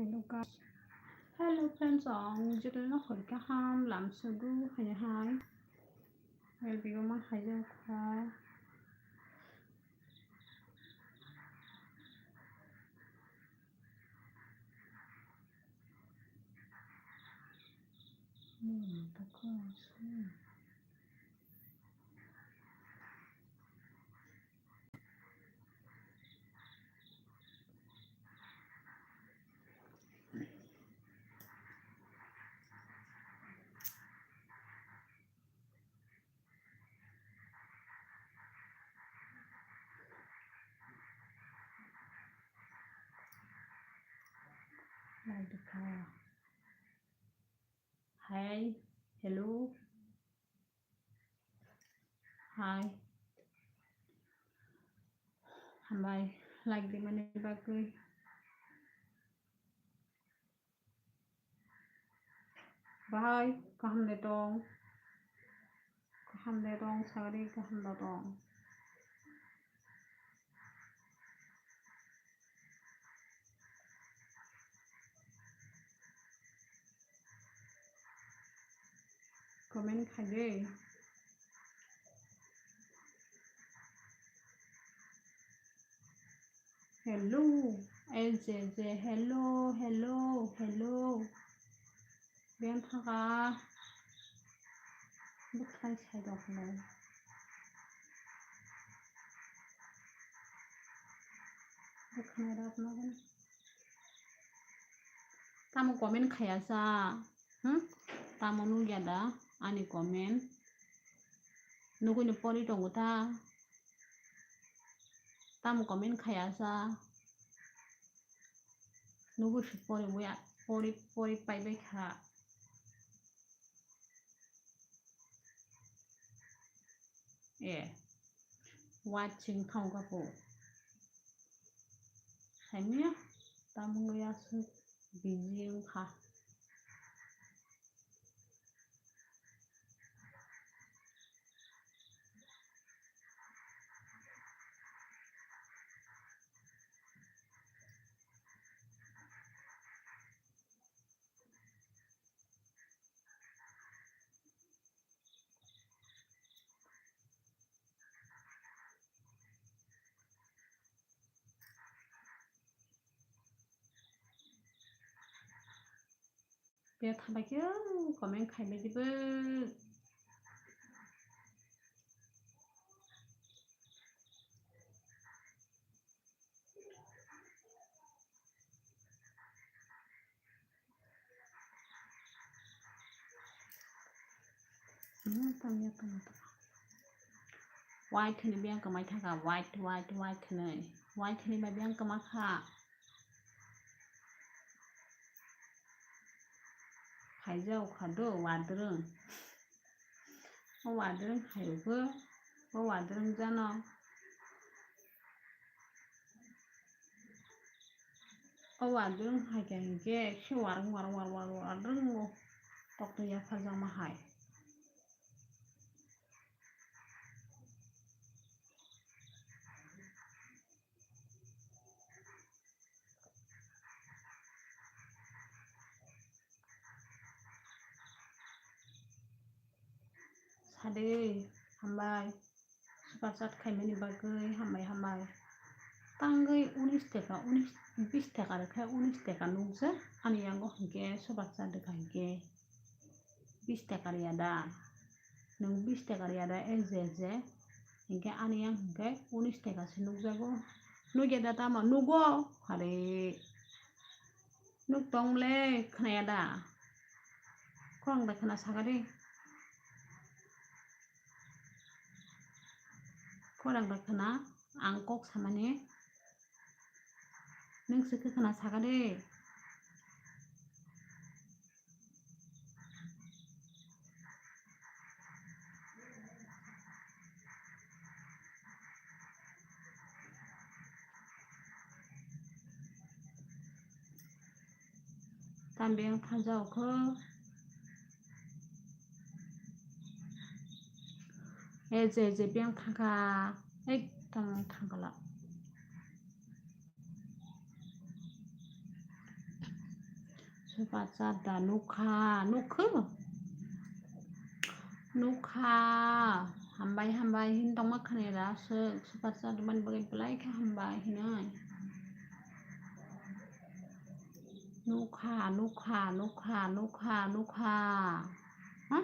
Hello guys. Hello friends on Jurel nó khỏi cả ham làm sao đu hay hai. Hay bị mà hay ra khá. Ta có sao. Lại được khá. Hi. Hello. Hi. Hambai. Like di mana bagus. Bye. Kaham le dong. Kaham le dong sari kaham le dong. Comment khai đi. Hello. LJJ. Hello. Hello. Hello. Biar thaka. Bức khai sai đọc này. Bức khai đọc nó cái. Kamu komen kayak sa, tamu nu ada, ani komen, nuku nyepori dong ta, tamu komen kayak sa, nuku nyepori buat, pori pai beka, watching kau kapo, hanya tamu ngayasu busy ka. Biar tambah ke komen kai me dibe. Tanya. White ni biang kamai thaka white ni. White ni mai biang kamakha. Khai jau khado wadrung. O wadrung khai go. O wadrung jano. O wadrung khai ke shi warung wadrung. Tok tu ya khajang mahai. Sade hambai. Sepasat khai meni bagai hambai. Tanggai 19 taka 20 taka khai 19 taka nungsa. Ani yang go hingke sepasat dekai ke. 20 taka riada. Nung 20 taka riada LJJ. Hingke ani yang hingke 19 taka sinuk jago. Nuge data ma nugo. Hari. Nuk tong le kena da. Kurang da kena sagade. Kurang da kena angkok samane. Nung suka kena sagade. Tambeng thajau ke. LJJ biang thaka. Tang thangala. Sepatsa nuka hambai hin tong makhane ra sepatsa man bagai belai kha hambai hinai nuka ha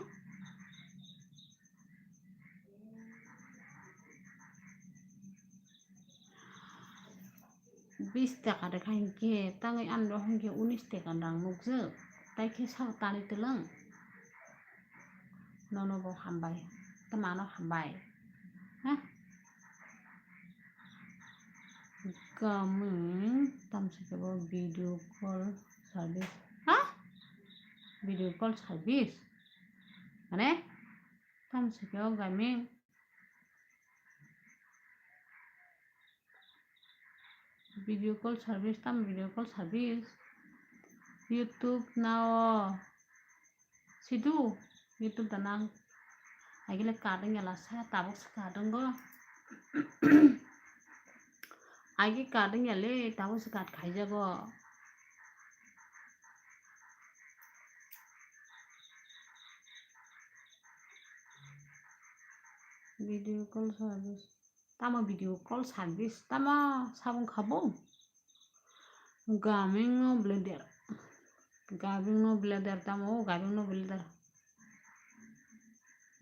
20 টাকা দেখা hinke tangai ando hinke 19 টাকা rang nukje tai ke sa tani telang nono bo hambai tamano hambai ha gaming tamsike bo video call service ha video call service mane tamsike bo gaming video call service tam video call service YouTube now sidu YouTube danang agile kadang ya lasa tabok kadang go agi kadang ya le tabok sekat khai jago video call service tama video call service tama sabung khabung gaming no blender tamo gaming no blender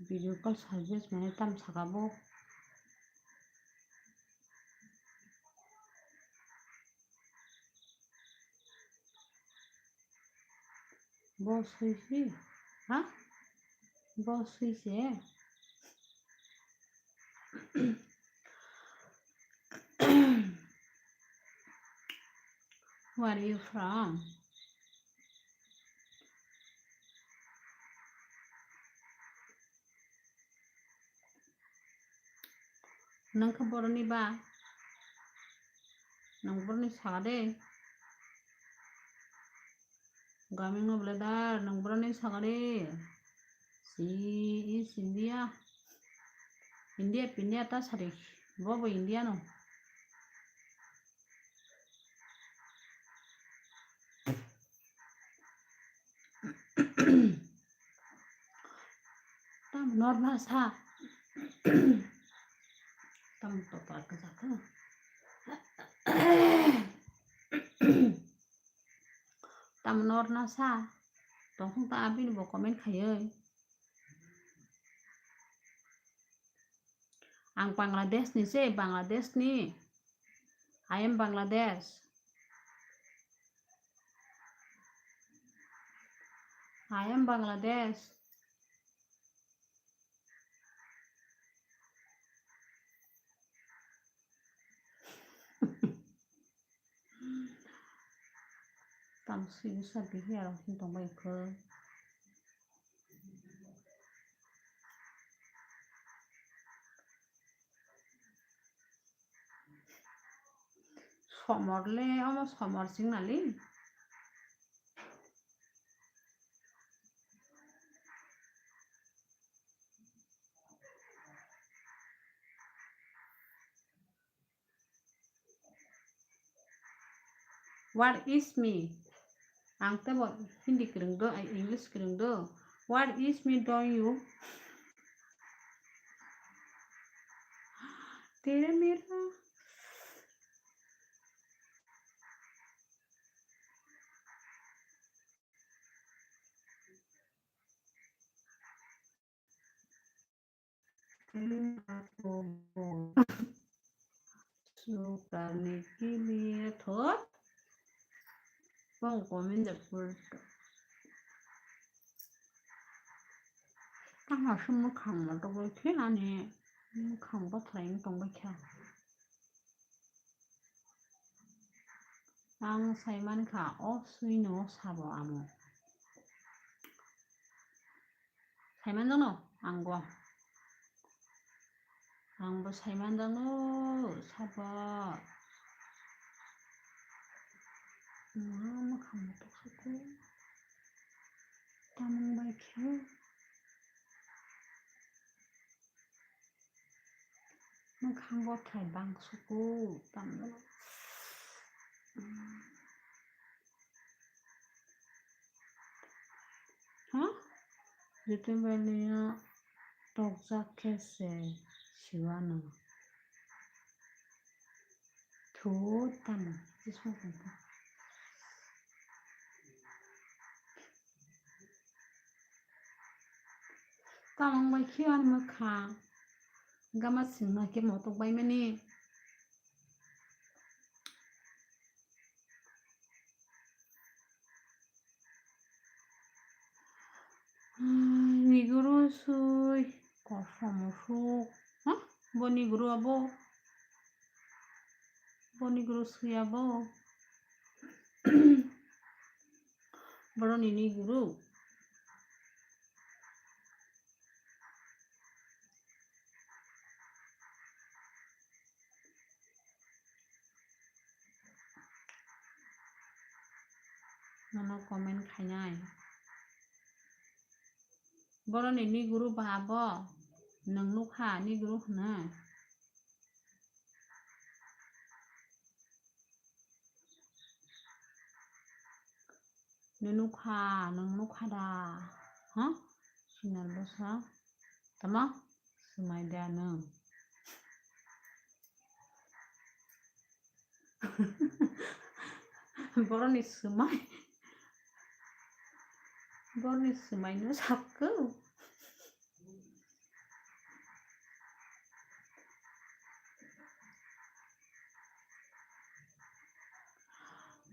video call service mane tam sakabo boss hoise ha boss hoise where are you from nang kaboroni ba nang borni sagade gaming no blender nang borni sagade si is India ta sari bobo India no tam normal sa tam to par ka sakha tam norna sa tong khung ta abin bo comment khayoi ang Bangladesh ni se Bangladesh ni I am Bangladesh tam sing sa bi ya hin tong bai kho somorle ama somor sing nali what is me ang ta bo hindi kereng do English kereng do what is me don't you तेरा मेरा शुरू करने के लिए थोड़ा Pongkomin the first ta ha sum mo khang ma to bo the na ne khang ba thai tong ba kha ang sai man kha o sui no sa bo amo sai man dong no ang bo sai man dong no sa ba mo khang ma to sa ko ta mong ba kha nó không có thể bằng số cô tầm đó 유튜브에는 독자켓에 시와는 좋다는 지속한다. 까먹 bay 키워는 뭐 가. 가마 승나 게 뭐 또 bay면이 니그로 수이 거포무수 어? 뭐 니그로 아보 뭐 니그로 수야 보 뭐로 니그로 nó comment khai nhai boro ni guru babo nang lu kha ni guru na nang lu kha da ha sinar bosa tama sumai da nang boro ni sumai no sakku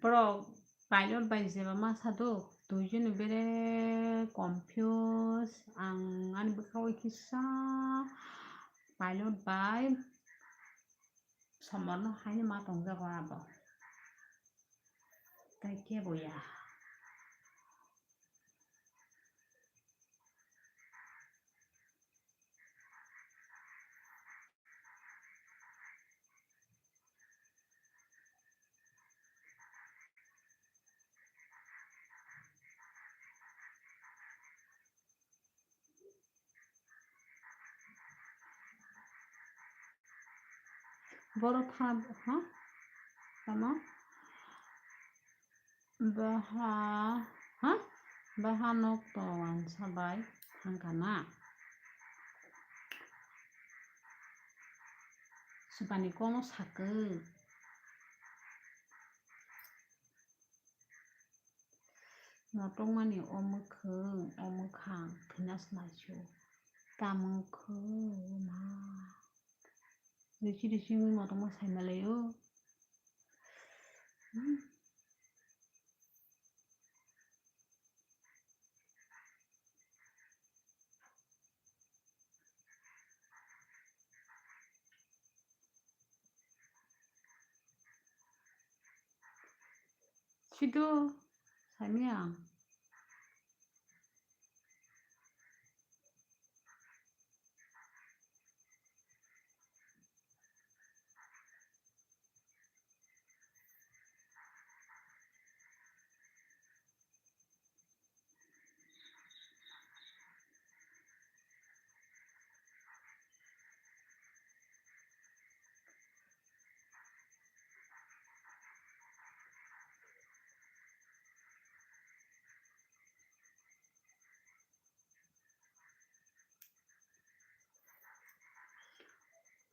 bro pilot by jeba masado tujuno bere confuse ang ani bakawi kisa pilot by someone hanya matong jago abo tai ke boya boro tha ha tama baha ha baha nok to wan sabai hangkana supani kono sakku notong mani omukhang thinas nachu tamukhu ma richi notong ma sai malayo chido saimia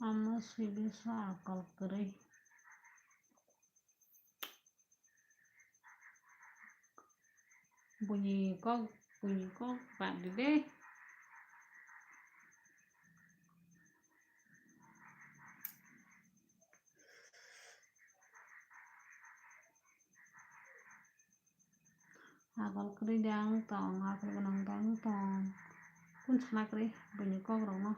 ama si bisa akal kere bunyi kok pak dede akal kere dang tong akal kenang tong pun sana kere bunyi kok rono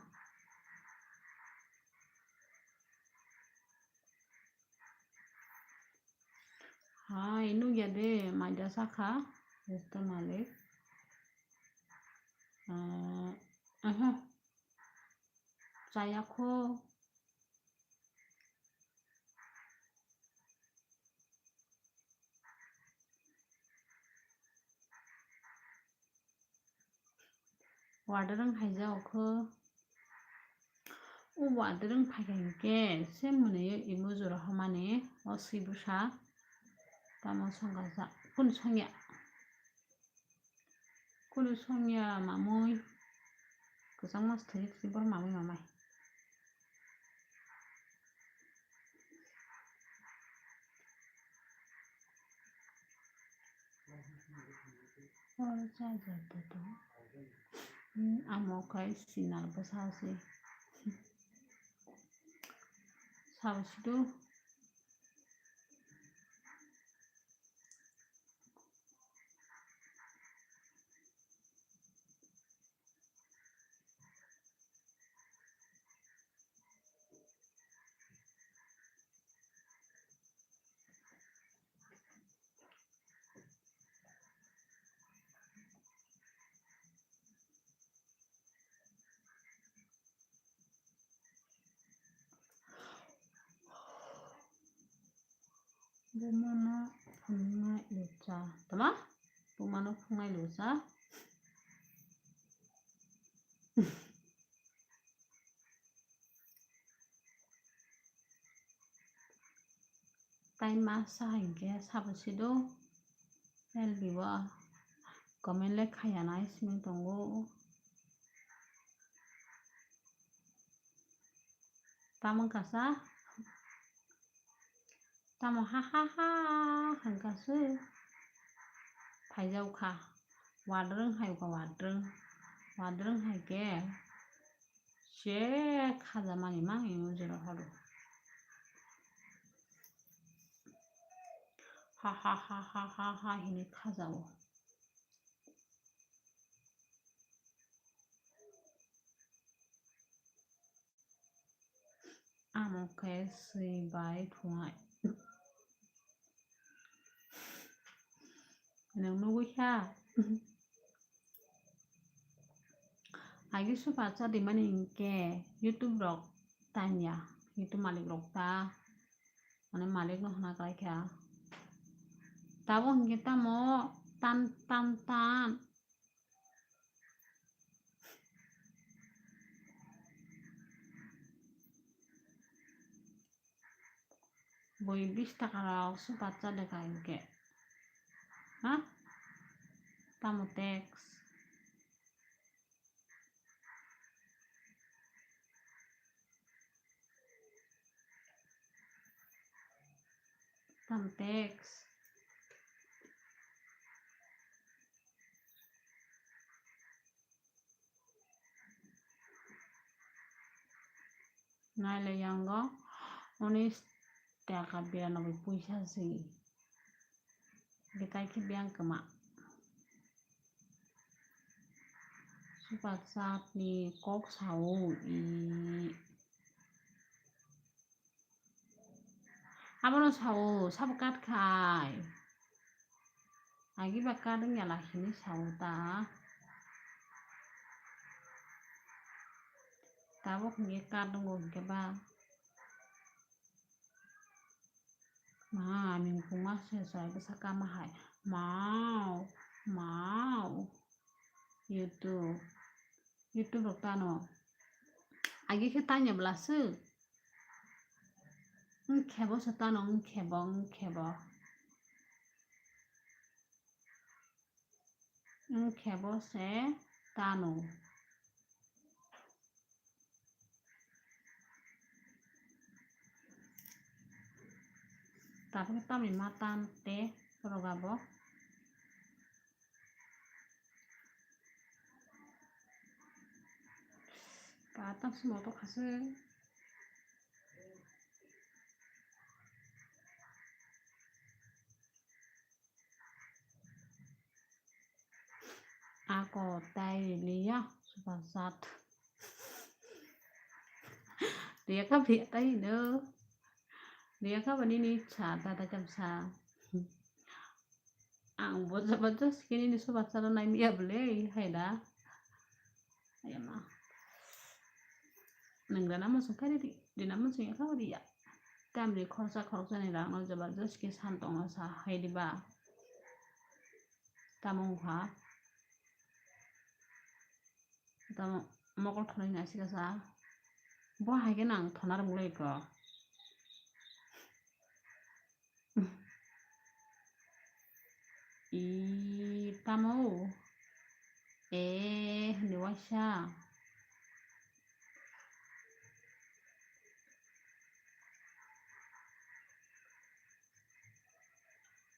hai nu jadi maja saka itu malik saya ko wadarang haijau ko wadarang phaiganke semune imujura hamane osibusa tamo sangasa pun sangya Kuno songya mamoy kesang mas tadi bar mamoy mamai और चाय जाता तो amokai sinar besasi sabsido bumana pungai luca tama bumana pungai luca tay masa hingga sabsido elbiwa komen le khayana ismi tongo tamang kasa tamo hahaha hangkasu faijauka wadreng hayuka wadreng haike she khajamani mangi ujiro haru hahaha hini khajao amokai sibai thungai nang nuguha agi supacha di mani ingke YouTube rok tanya YouTube malik rok ta mane malik no hana kai kya tabo hingke tamo tan boi 20 taka rok supacha deka ingke ha tamo teks tam teks naile yango 19 taka 92 puisa sih kita ki biang kema supacha ni kok sao I abono sao sabkat khai agi bakadeng ya lahini sao ta tabo hingke kadeng hingke ba ma mingpungma sesai besaka mahai mau YouTube rok tano agi ke tanya belase khebo setano khebo se tano tapi kita matan te rogabo patang semua to khase ako tay liya supasat dia ka bia tay no dia ka banini cha ta jam sa ang buat kini ni supasat na mi able haida ayama nangdana masuk kali di nama sing ka dia tamri khorsa ni rang no jabardast ke santong sa haidiba tamong ha tamo mokol thonai na sikasa bo haike nang thonar mulai ko I tamo Dewasa.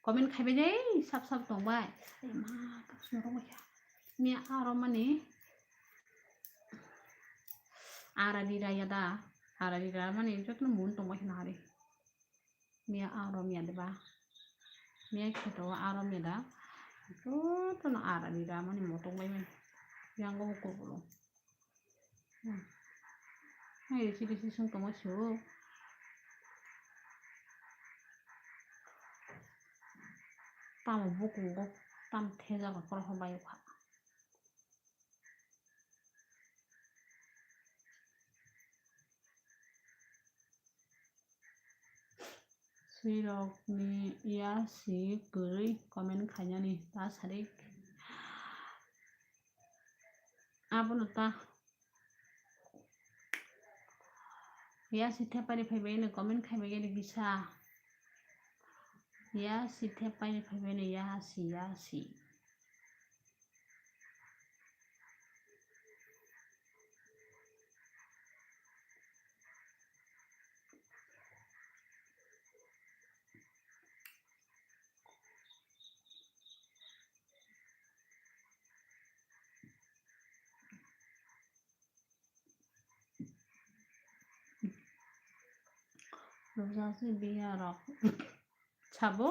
Komen खायबाय दै साब दंबाय मा गाबसिनो दंबाय मिया आरमानि आरादिराया दा आरादिरा माने जतन mun dंबाय नारे मिया आरमिया देबा मिया खेतो आरमिया दा जतन आरादिरा माने मोटंबाय माने yang go ko ko hai sih sung to masuk tam buku go tam theza ga kor hobai kha sirok ni ya si guri komen khanya ni ta sarik abono ta ya si thepari phaibai ne comment khaibai ge bisa ya si thepari phaibai ne ya si Rosasi biarok chabo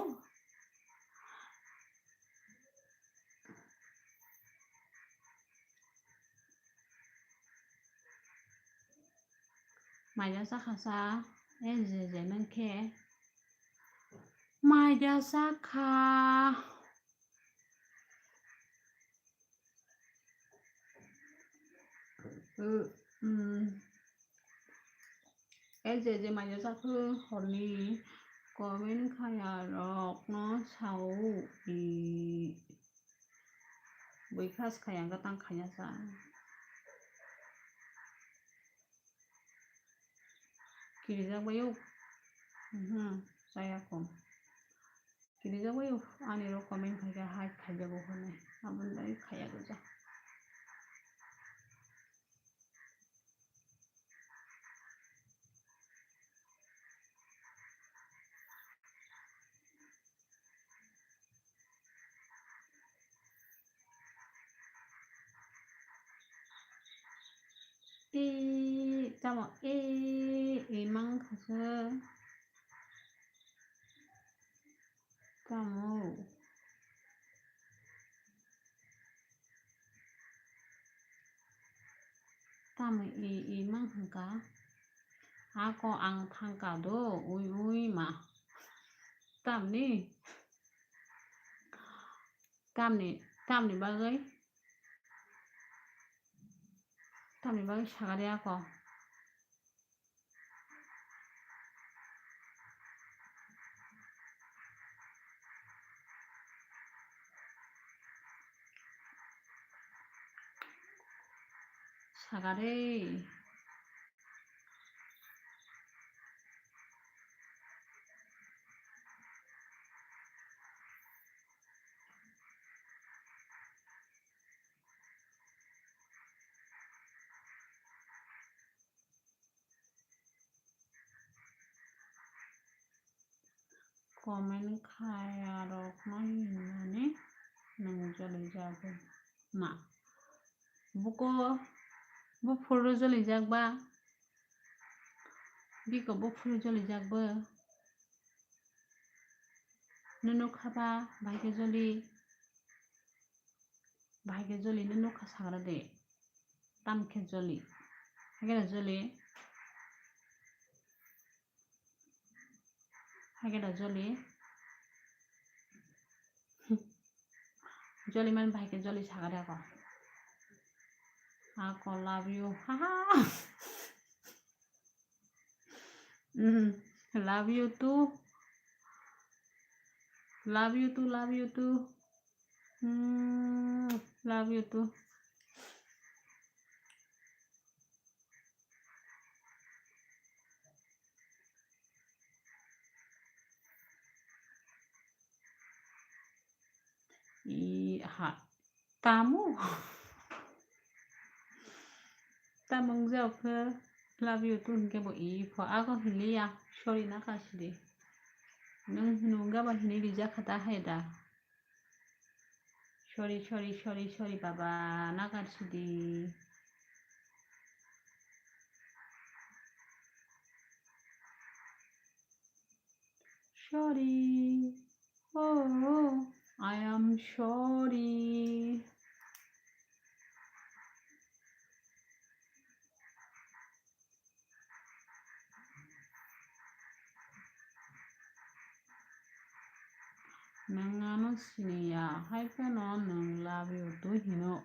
Maya sakasa eje nangke Maya sakha eje maya sakhu horni komen khaya rok no sau i buikhas khaya ga tang khaya sa Kirijak bayu saya kom Kirijak bayu ani ro komen khaya hai khaya go hone abun dai khaya go ja Tamo emang khasa tamo tamo emang hangka ako ang thangka do ui ma tamni bagai sagari ako sagari komen khaya rok no hinane nang jali jago ma buko bu furu jali jagba biko bu furu jali jagba nunu khaba bhaike jali nunu kha sagra de tamkhe jali hagera jali man bhaike jali sagare ako love you haha love you too love you too love you too ha tamu ta mong gieo cơ love you tu cái bộ ý phò á có hình lý à sorry na cả gì nung nunga ba hini đi ra khata hay da sorry baba na cả gì sorry oh I am sorry nang ano siniya hay pa no nang love you to hino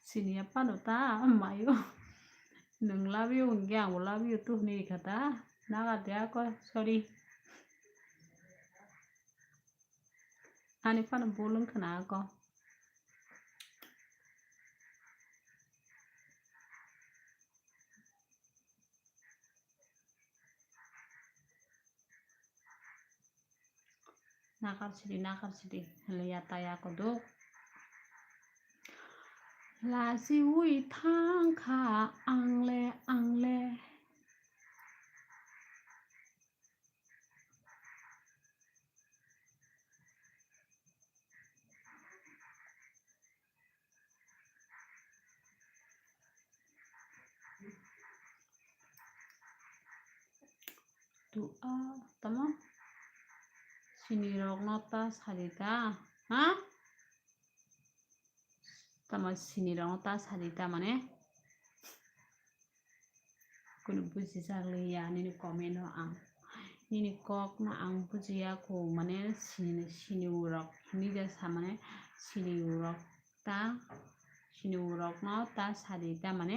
siniya pa no ta mayo nang love you ngyang love you to ni kata naga dia ko sorry ani pa no bolong kana ko nakar sidi lihat taya ko do là si ui thang kha ang le tu a tama sinirok nota sarita ha tama sinirok nota sarita মানে কোনো বুঝি sagli ya ni comment no ang ni kok na ang bujiya ko মানে sinurok ni ja sa মানে sinurok no ta sarita মানে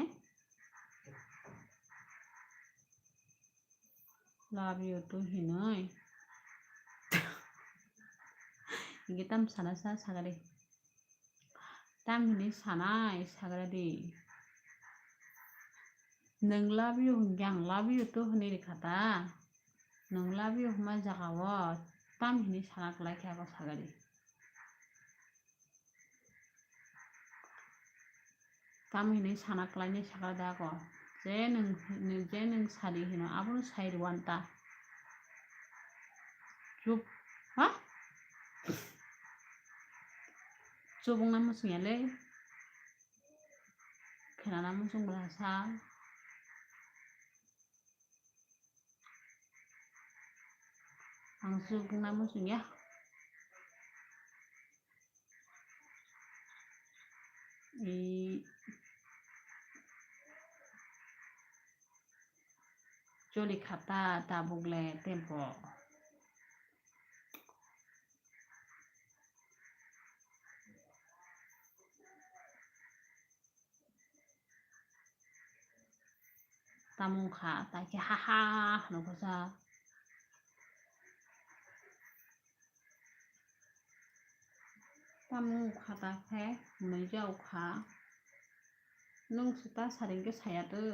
love you to hinoi 이게 땀 사나사 사가리 땀 흔히 사나이 사가리 nung love you hinggang love you to hini kata nung love you huma jagawa tam hini sanak lagi ako sagari tam hini sanak lagi sagada ako je nung sari hino abun sair wanta jup ha jubung namu singale kena namu sung bahasa langsung namu sung ya joli kata tabugle tempo tamung kha ta ki haha no kosa tamung kha ta khe mai jau kha nung suta saring ke saya tu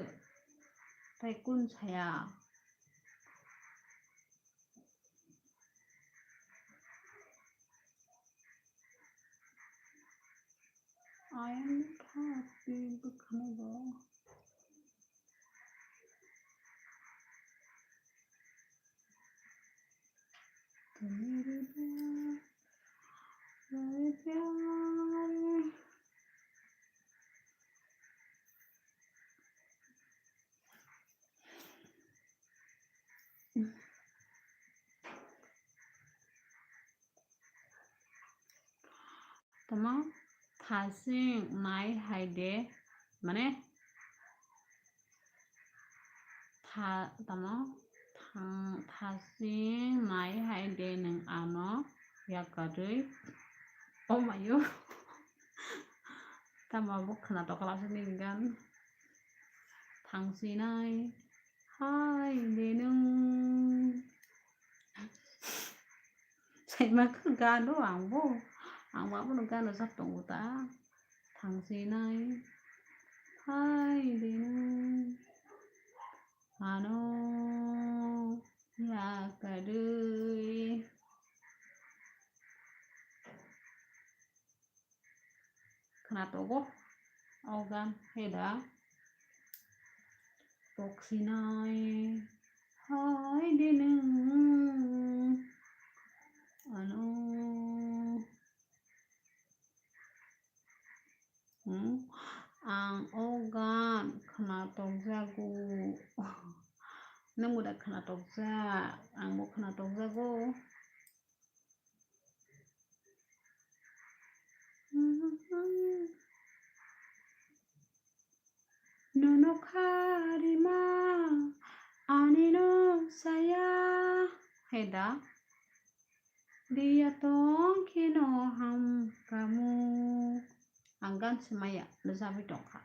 tai kun saya I am happy bukanaba tama thasing nai haide mane tha tama thasing nai haide nang ano yakadui oh mayo tama bukhna to kala seningan thangsi nai haide nung sai ma khang ga no ang babu nung gano sa tungguta thangsinay haide nung ano yakadui kana togo organ hay đã Toksinai hai đi nương ano ang organ kena togzago nemu dah kena togza ang mau kena togzago nono karima anino saya heda dia tong kino ham kamu anggan semaya nasabi tongka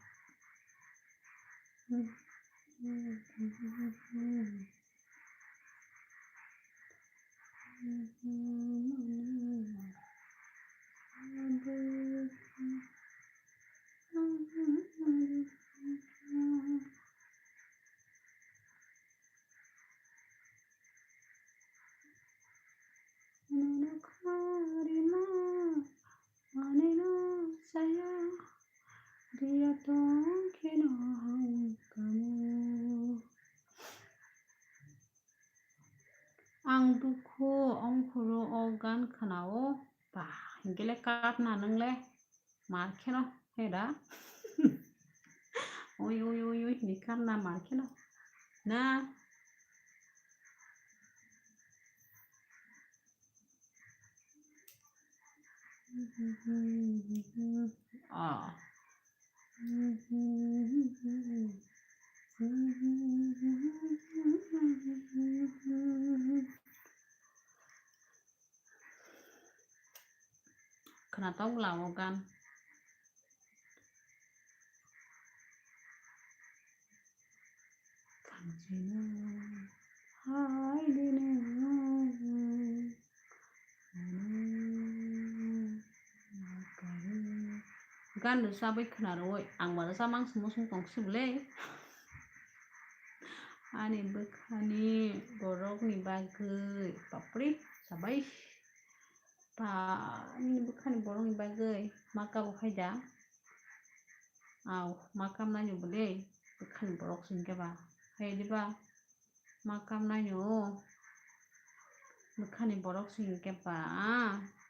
saya dia tong kino ham kamu ang duku ang kuro organ kanao bah gile kat na nungle markeno heda oi ni kan na markeno na ah kena tahu lah kan hai dine gan được sao bây kena rồi ang baru samang semua tong sebeleh ani bekani borok ni bagai papri sabai pa ini bekani borok ni bagai maka bukai dah aw makam nanyo boleh bekani borok singke ba hai di ba makam nanyo bekani borok singke ba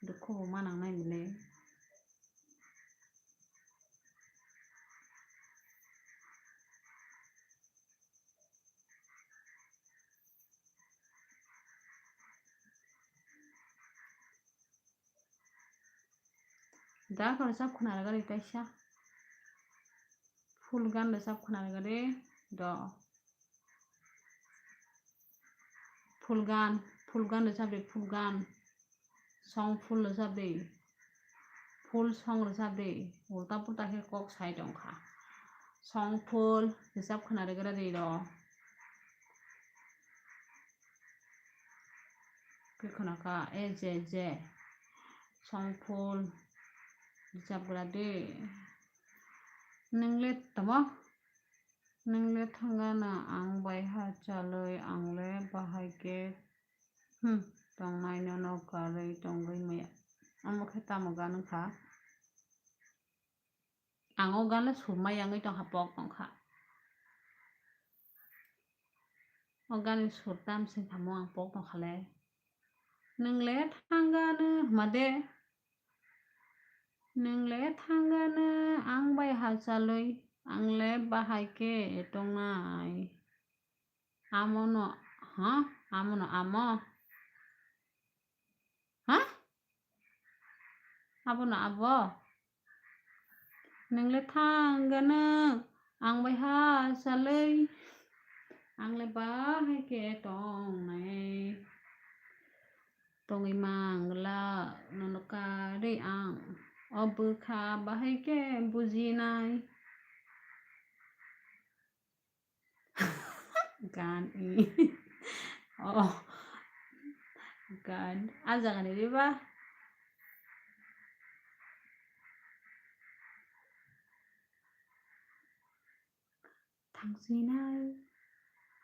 duko manang nai boleh dah kalau sab khuna laga itu sya full gan le sab khuna laga de do full gan le sab de full gan song full le sab de full song le sab de ulta pulta ke kok sai dong kha song full le sab khuna laga de do ke khuna ka je song full jab grade nengle tamo nengle thangana ang bai ha chaloi angle bahai ke tong nai no karai tong gai maya amo kheta mo gan kha ango gan la sumai angai tong hapok tong kha organ surtam sing thamo ang pok tong khale nengle thangana made nengle thangana ang bai ha chaloi angle bahai ke tong nai amono amono amo abono abo nengle thangana ang bai ha chaloi angle bahai ke tong nai tong imangla nonoka de ang obukha bahai ke buji nai gan oh gan ajangan ini ba thangsinai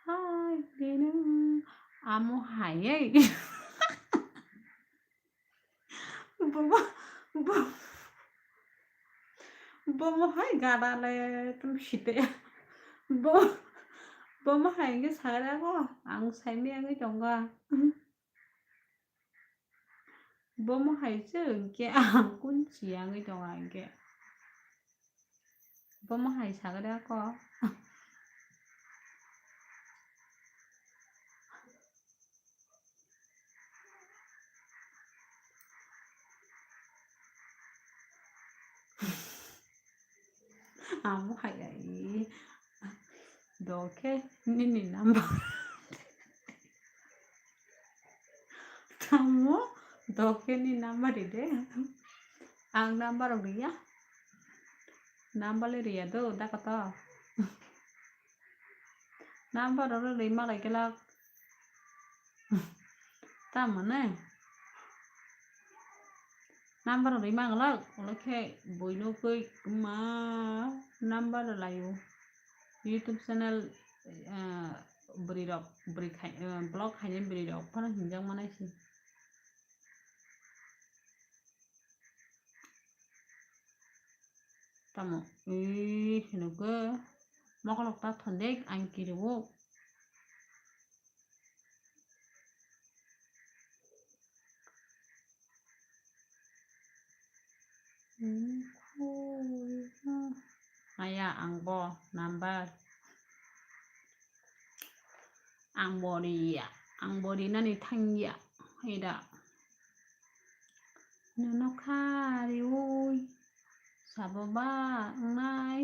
hai dinu amo hai Bông gà다래 좀 시대 bố bố cái xài đó có ăn xài miệng cái chồng à bố chứ cái ăn cũng chỉ ăn cái chồng ăn cái bố xài cái đó có bố ấy đồ cái nini number kamu đồ cái ni number ಇದೆ ang number dia number dia tuh udah kata number orang 5 lagi lah tamane number 5 lah oke boino koi ma number layu YouTube channel beri dok beri blog hanya beri dok pernah hinjang mana sih tamu nuke mau kalau tak tandek angki dewo ayah angbo number angbo di nani thangya ida nó kha đi ôi sao ba ngay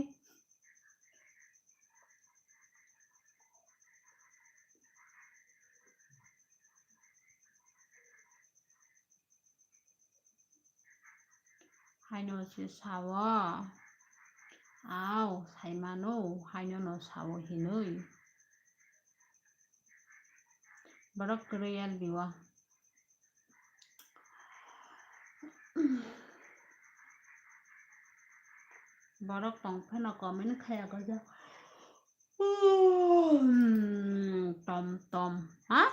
hai nó chỉ sao áo sai mà hai nó sao hi nơi barak real diwa barak tong phải nó có mấy khe có chứ tom hả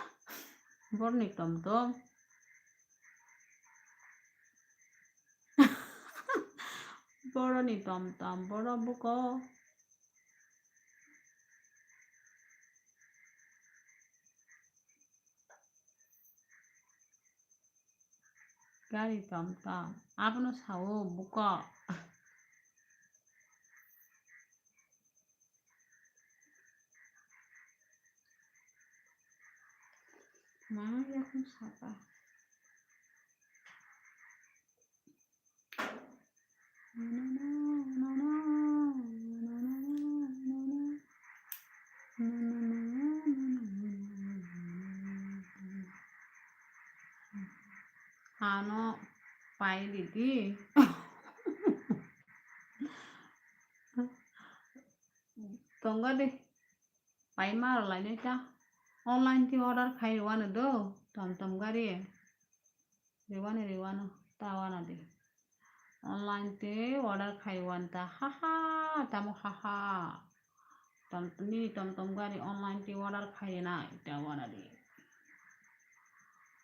vốn này tom boro ni tom boro buko gari tom apa no sao buko mana ya kung sapa nó phải đi tunggu deh phải mà lại nữa cha online thì order khai riwana do tom gari riwana tawana deh online te order khai wanta haha tamu haha tom gari online te order khai na tawana deh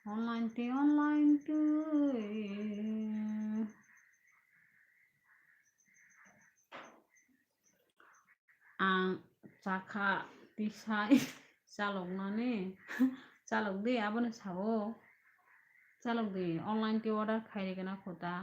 online te ang saka tisai salong nane salong deh apa nih sao salong deh online te order khai kena kota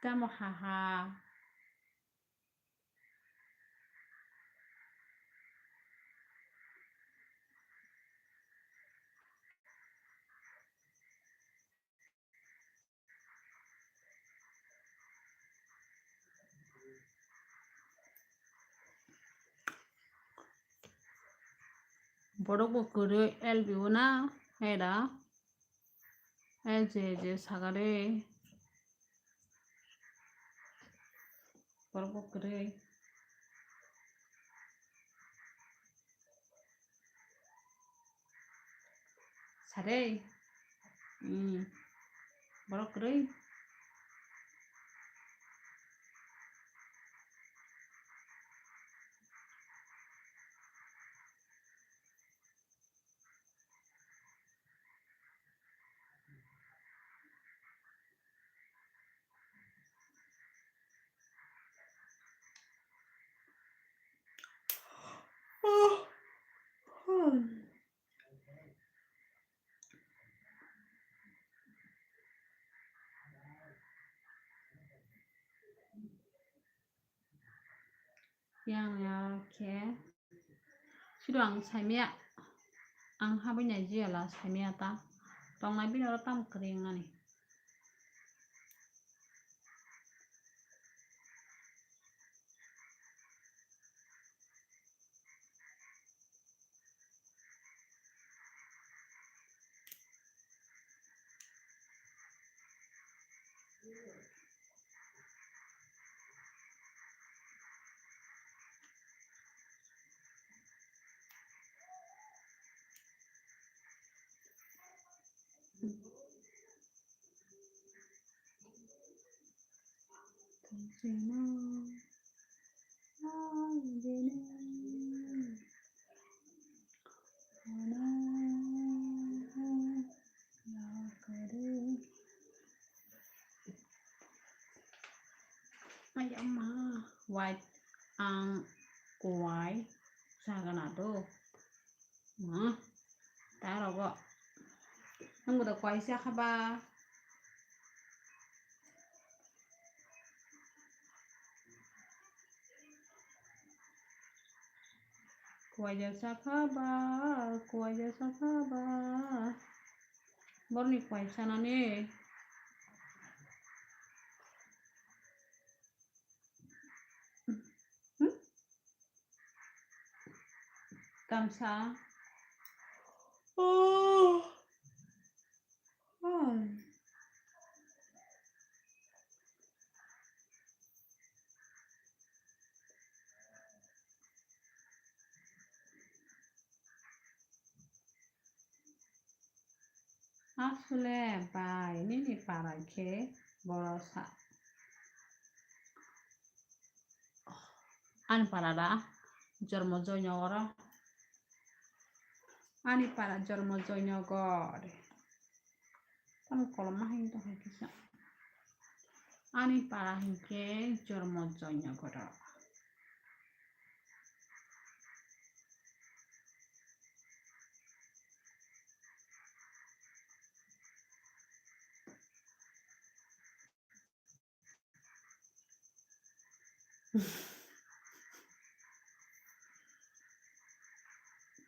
tamu haha বড় করে এলবিও না এরা এই যে সাগারে বড় করে সারে বড় করে yang i렇게 시도랑 삶이야 ang habi niya jiya la 삶이야 ta tong nai bin tam kring ani ay ama white ang white 사과나도 따라고 한국도 quay 시작해봐 quay 시작해봐 머리 quay sana 감사 আসলে বাইরে পাড়াকে বড় an parada jormo joinogoro ani para jormo joinogore tam koloma hin to hakisa ani para hinke jormo joinogoro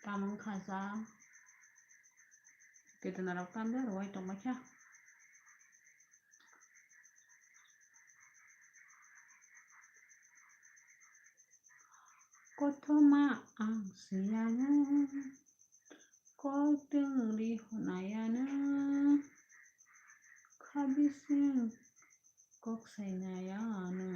tamang khasa kita narak tamber wai to macha kotoma ang siyana kotung di honayana kabisin kok saynayana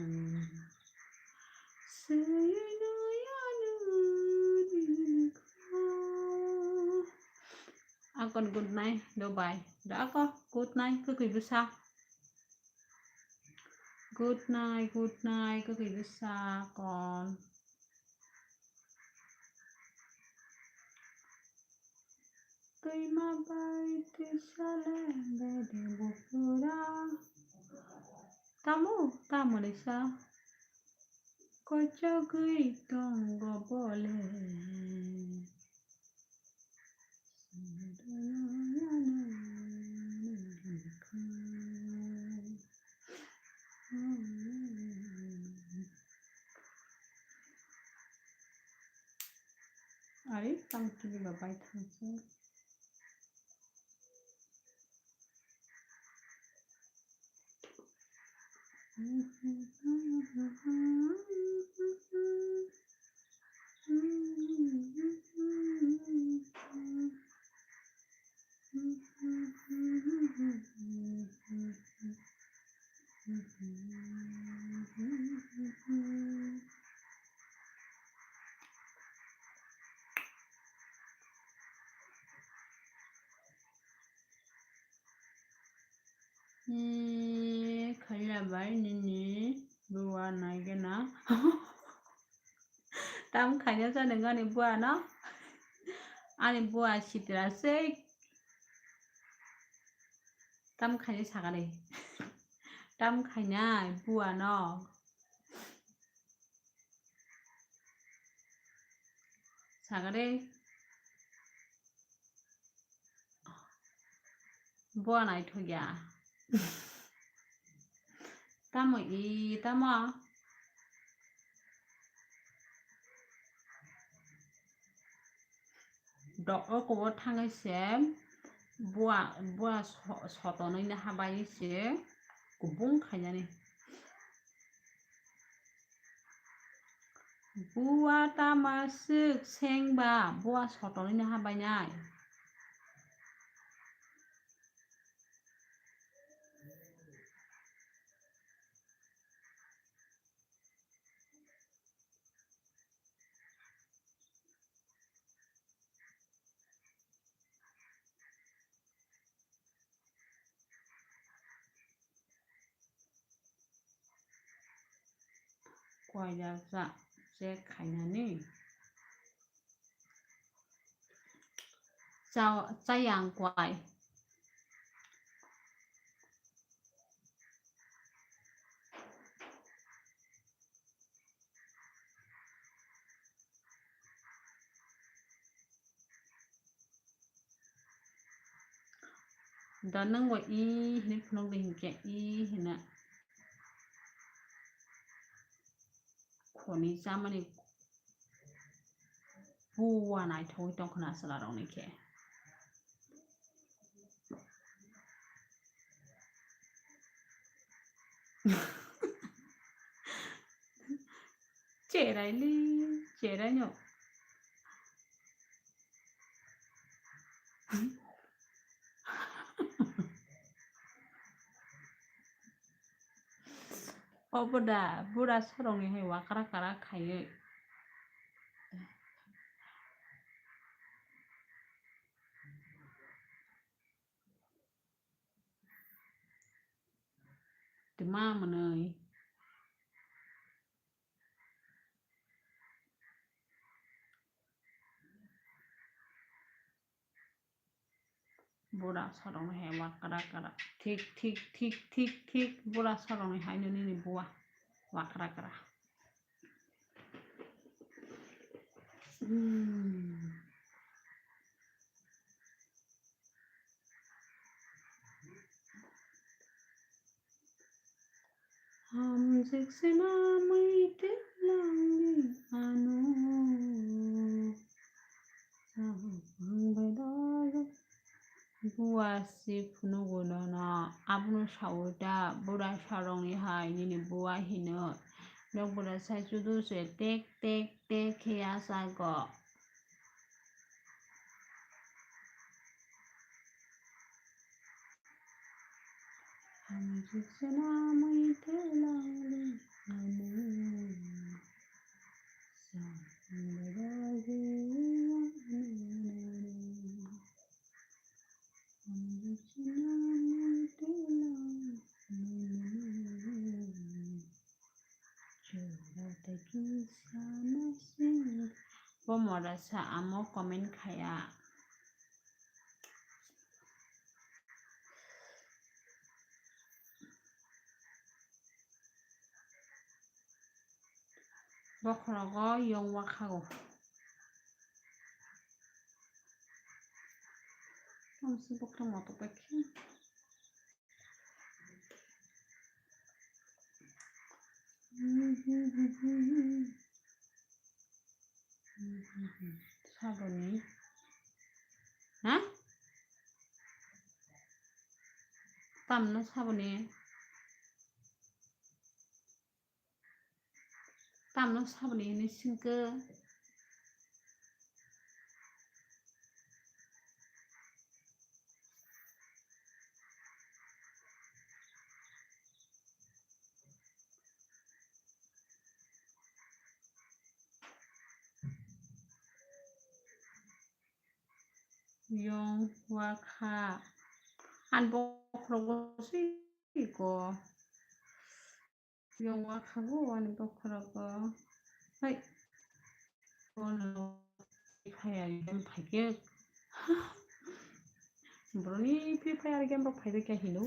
Con good night đâu bài đã có good night cứ kỳ bisa good night cứ kỳ bisa con tuy mà bay thì xa lên về để buộc ra tamu đi sao có cho gửi tông gò bò lên Ari tam kini babai thangse Khalabai nini buah naik na tam khanya sa dengan buah no ani buah citra se tam khanya sagare tam khanya buah no sagare buah naik thôi ya tamo Đó có thằng ấy sẽ bua sọt nó như hai bài sẽ cũng bung khai nhà này bua ta mà sức sen ba bua sọt nó như hai bài nhai quay ra dạ sẽ khai nhà này chào trái yang quay đó nâng gọi y hình phong đình kẻ y hình ạ của ní ra mà ní bua này thôi trong khả năng sẽ là đồng này kẻ trẻ đấy đi trẻ đấy nhở 보다 서롱이 해 와까라까라 가요 mà nơi 보다 서롱이 해 와까라까라 틱틱틱틱틱 보다 서롱이 하이는 보아 와까라까라 हमसे ना मैं तेलांगी आनो बुआसी फुनुगुनना आबुनु सावटा बुरा सारंनि हाय निनि बुआ हिनो नों बुरा साइजुदु से take take take हेया sago हमसे ना मैं तेलांगी Pemuda amo komen kaya bokrogo yong wakago kamsi bokro moto peki saboni ha tamno saboni ni singke yong waka an bokrogo siko yong wakago an bokrogo hai ono kaya game phake broni free fire game bok phake kya hino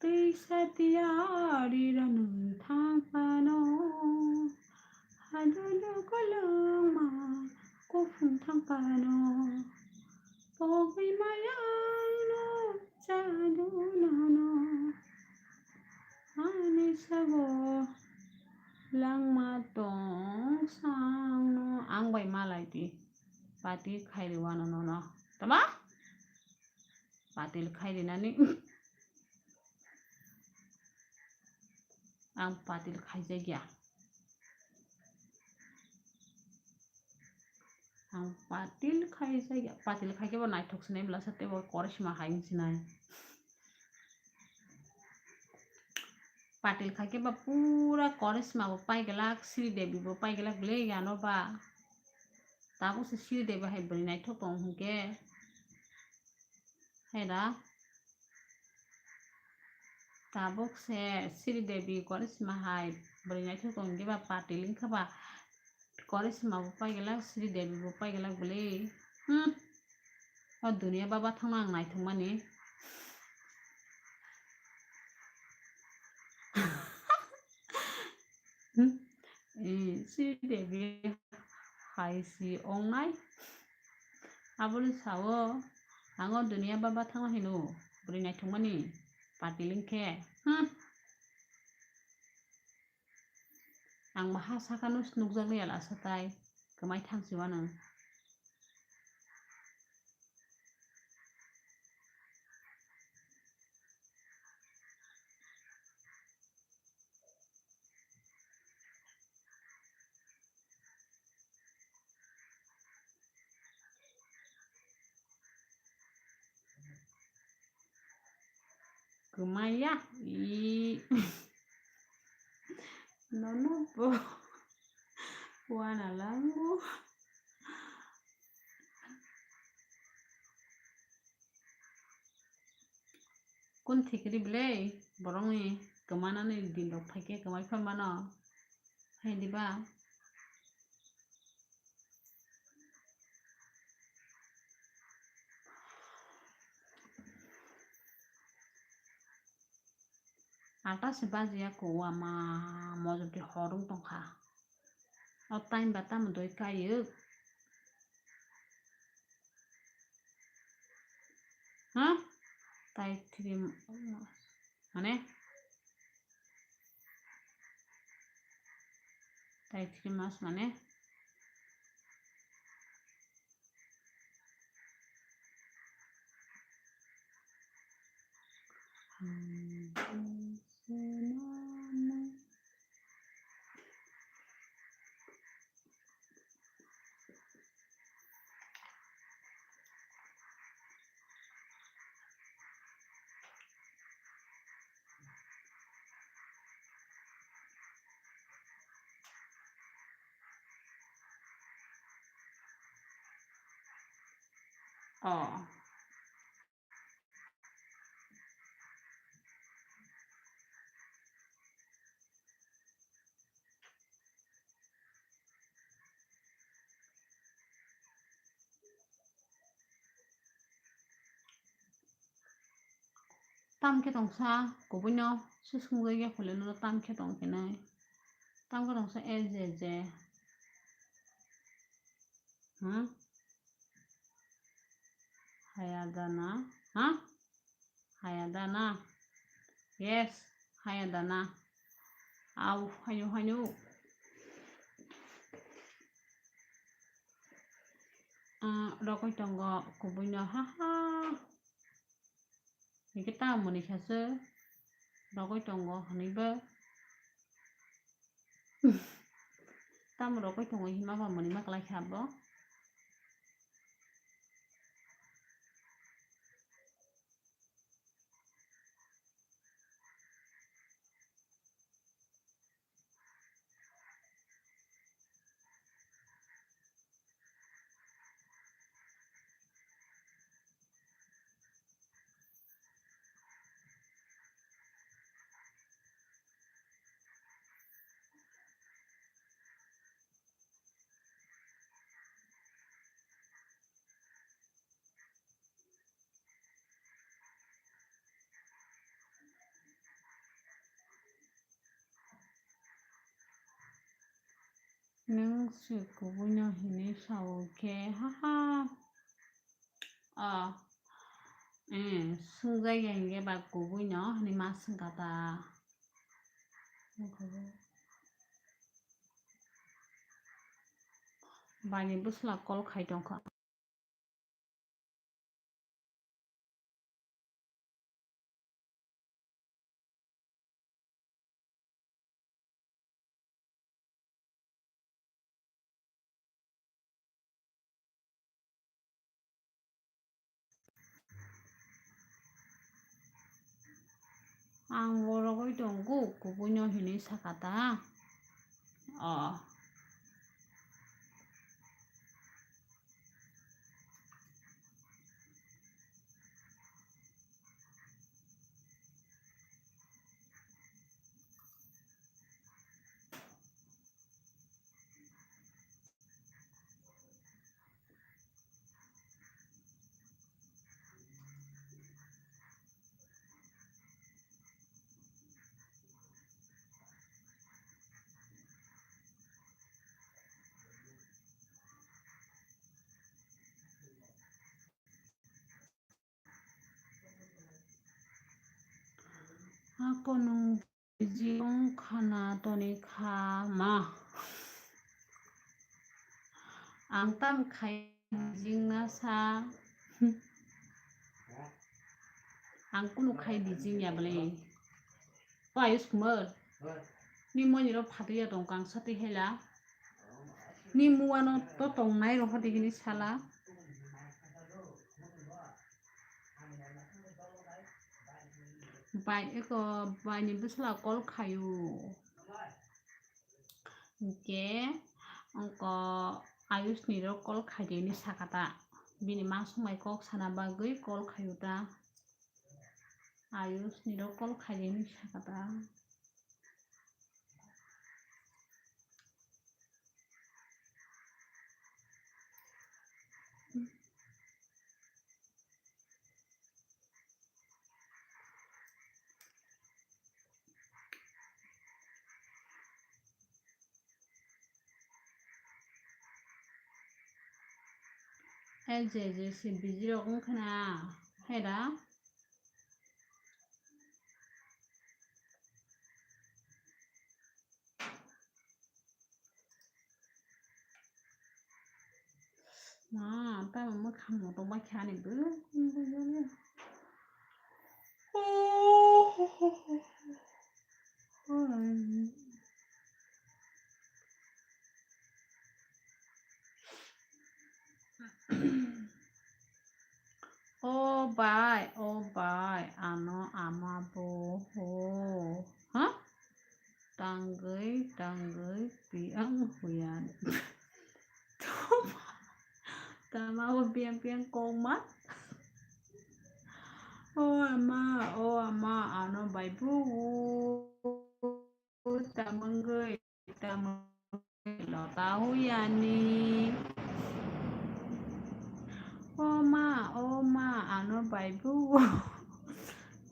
Tisatiariran thapano hadulu kolama kufung thapano pogi mayano chadunano party खाइरिवानो न तमा पाटिल खाइरिनानै आं पाटिल खाइजायगिया आं पाटिल खाइजायगिया पाटिल खाइकेबा नायथकसनाय ब्ला सतेबा करिश्मा खाइनसिनाय पाटिल खाइकेबा पूरा करिश्मा वो पाइगलाक श्रीदेवी वो पाइगलाक ले यानो बा ताबो से श्रीदेवी हाय बरी नायथक दं हुके हैदा ताबो से श्रीदेवी करिश्मा हाय बरी नायथक दं गेबा पाटिल इंखबा करिश्मा वो पाइगलाक श्रीदेवी वो पाइगलाक बले और दुनिया बाबा थांना आं नायथं माने श्रीदेवी हायसी ओंनाय आबुल सावो आंगो दुनिया बाबा थांना हिनो बरी नायथं माने पाटिल इंखे आं माहा साकानुस नुकजागलिया लासताय गमाय थांसिवानो gumaya nono po wana langu kun thikri bile borongi kemana nih dindok pakai kemai mana hai diba atas sebazi aku ama mau jadi horung tongka otain batam doi kayu tai trim mana tai trimas mana oh tam ke tong sa ko bunyo susung ge khole no tam ke tong ke nai tam ke tong sa je hayadana hayadana yes hayadana au hanyu rokoi tongo kubunyo haha kita muni khase rokoi tongo haniba tam rokoi tongo hima ba muni maklai khabo neng si kubunyo hini sao ke haha sungai yang ge ba kubunyo ni masung kata bani busla kol khai dongka ang 뭐라고 이동고 구분여hin이 사가다. Ako'nong Beijing khana toni khama. Ang tam khai Beijing na sa ang kuno khai Beijing ya beli. Ayus kumar. Ni mo ni ro phati ya tong kang sati hela. Ni muano to tong nai ro hati gini sala. Bai eko bai ni bisla kol khayu. Ke angko ayus ni ro kol khaide ni sakata. Bini ma sumai kok sana bagui kol khayuta. Ayus ni ro kol khaide ni sakata. LJ si bijiro kung kana. Heda. Nah, ta mà khăm một trong bác khá này bữa. Oh bye, ano amabo ho. Hả? Đang gửi tiếng huyền. Ta mau piang con mắt. Oh ama, ano bye boo. Cảm ơn người lo tao yani. Oma, ano bye boo.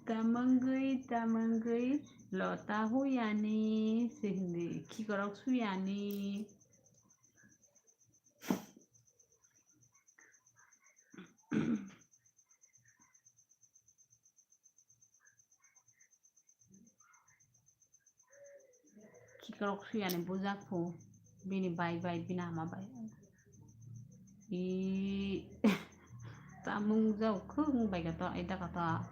Cảm ơn người lo tao yani. Sindi kikorok su yani. Kikorok su yani buzak po. Bini bye binama bye. Ta mung dâu khương bày cả tọa ấy ta cả tọa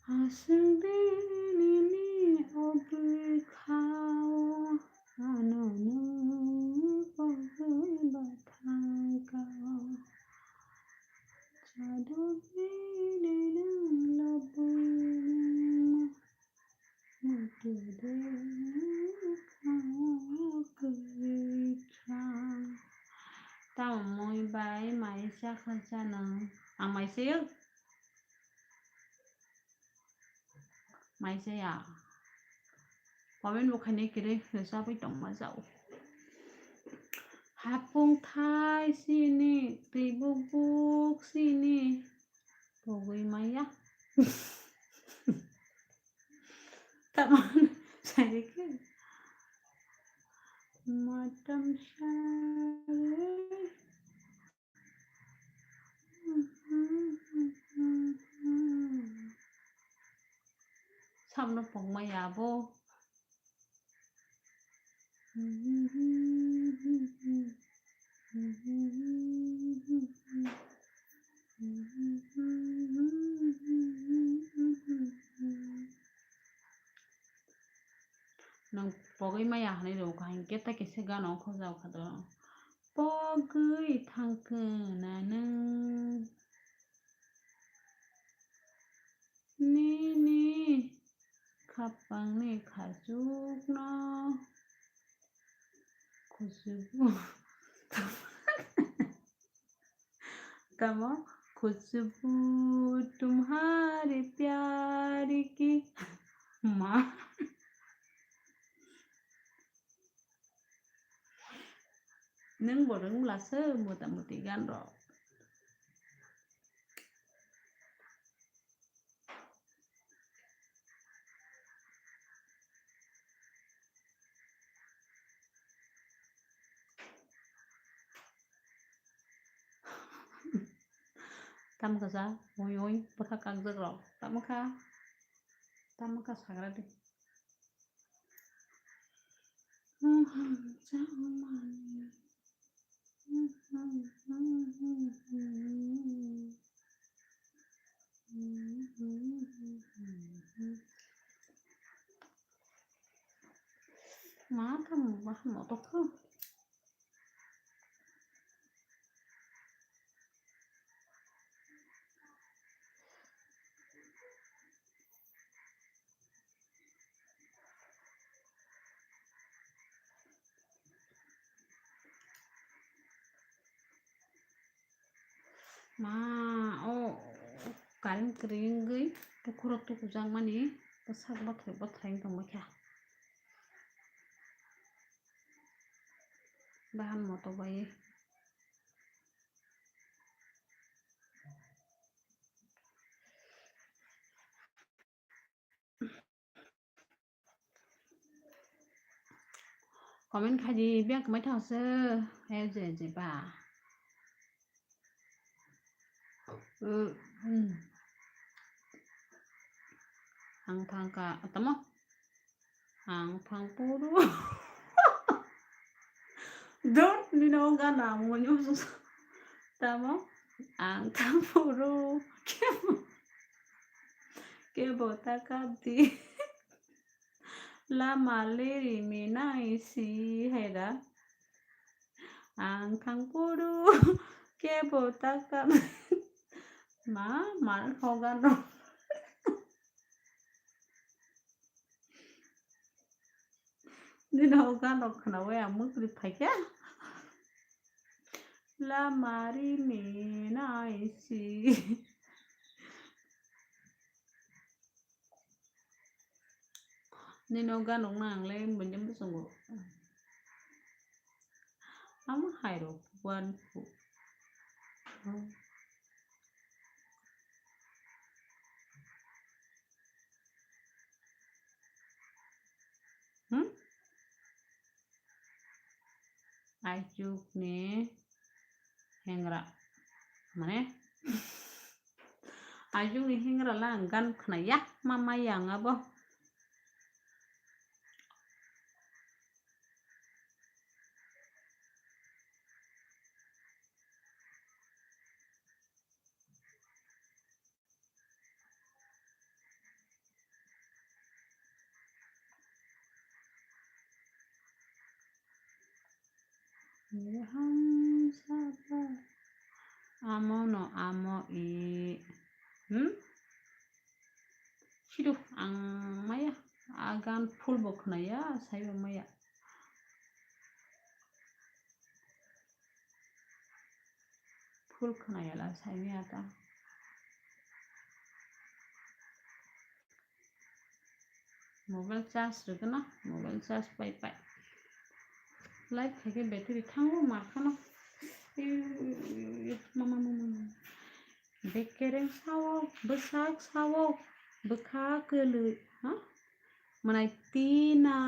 asing ini obi kau ano obi batang kau jadu ini labu mati kau kerja tao moi bay máy xa khăn cha nâng máy xíu máy xe à có bên một này kia đây rồi sao với tổng mà dậu hapung thai sini tibubuk sini pogoi maya taman saya ke macam saya xong nó phồng mày à vô nang pogay maya hanay do kahin keta kese gano khojaw khado pogay thangkona nang ni khapangni khajukna खुशबू तमो खुशबू तुम्हारे प्यार की माँ nâng bộ đứng là sơ mùa tạm một tỷ gan rồi tắm cái sao ôi ôi bớt khắc căng rồi tắm cái sạc đi má thầm quá một tốt không mà ô cái kering gấy tôi khô tôi cũng giang mà ní tôi sắc bắt thành tông mà kha bahan mo to bay comment khai gì biết mấy thằng sơ hay gì bà hàng thang cả tấm không hàng thang puru don't you know gana mo nyo tấm không hàng thang puru ke bota ka di la maleri mina isi heda hàng thang puru ke bota ka má mà không gan đâu đi đâu gan đâu khả năng em mức đi phải kia la mari me nice đi đâu gan đâu nàng lên mình nhắm xuống ngủ ấm hay rồi quan phụ ajuk nih hengra mana ajuk nih hengra lah gan kena ya mama yang apa Ham sabar amo no amo i Sidu ang maya agan full book na ya sayo maya full kana ya la sayo ya ta mobile charge được na mobile charge pai light থেকে battery থাঙ্গো মাখানো mama bekereng sawo besak sawo beka kelui ha manai tina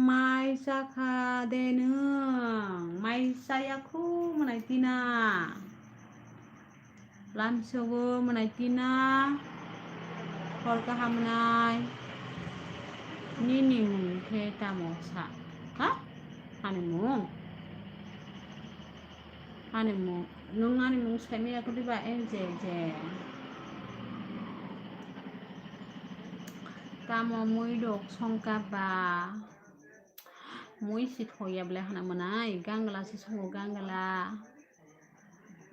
mai saka deneng mai sayaku manai tina lansogo manai tina hol kahamnai nini mungke tamosa ha honeymoon nung honeymoon kami ako diba jeje tamo muy dok songkaba muy si thoya ble hana manai gangla si songo gangla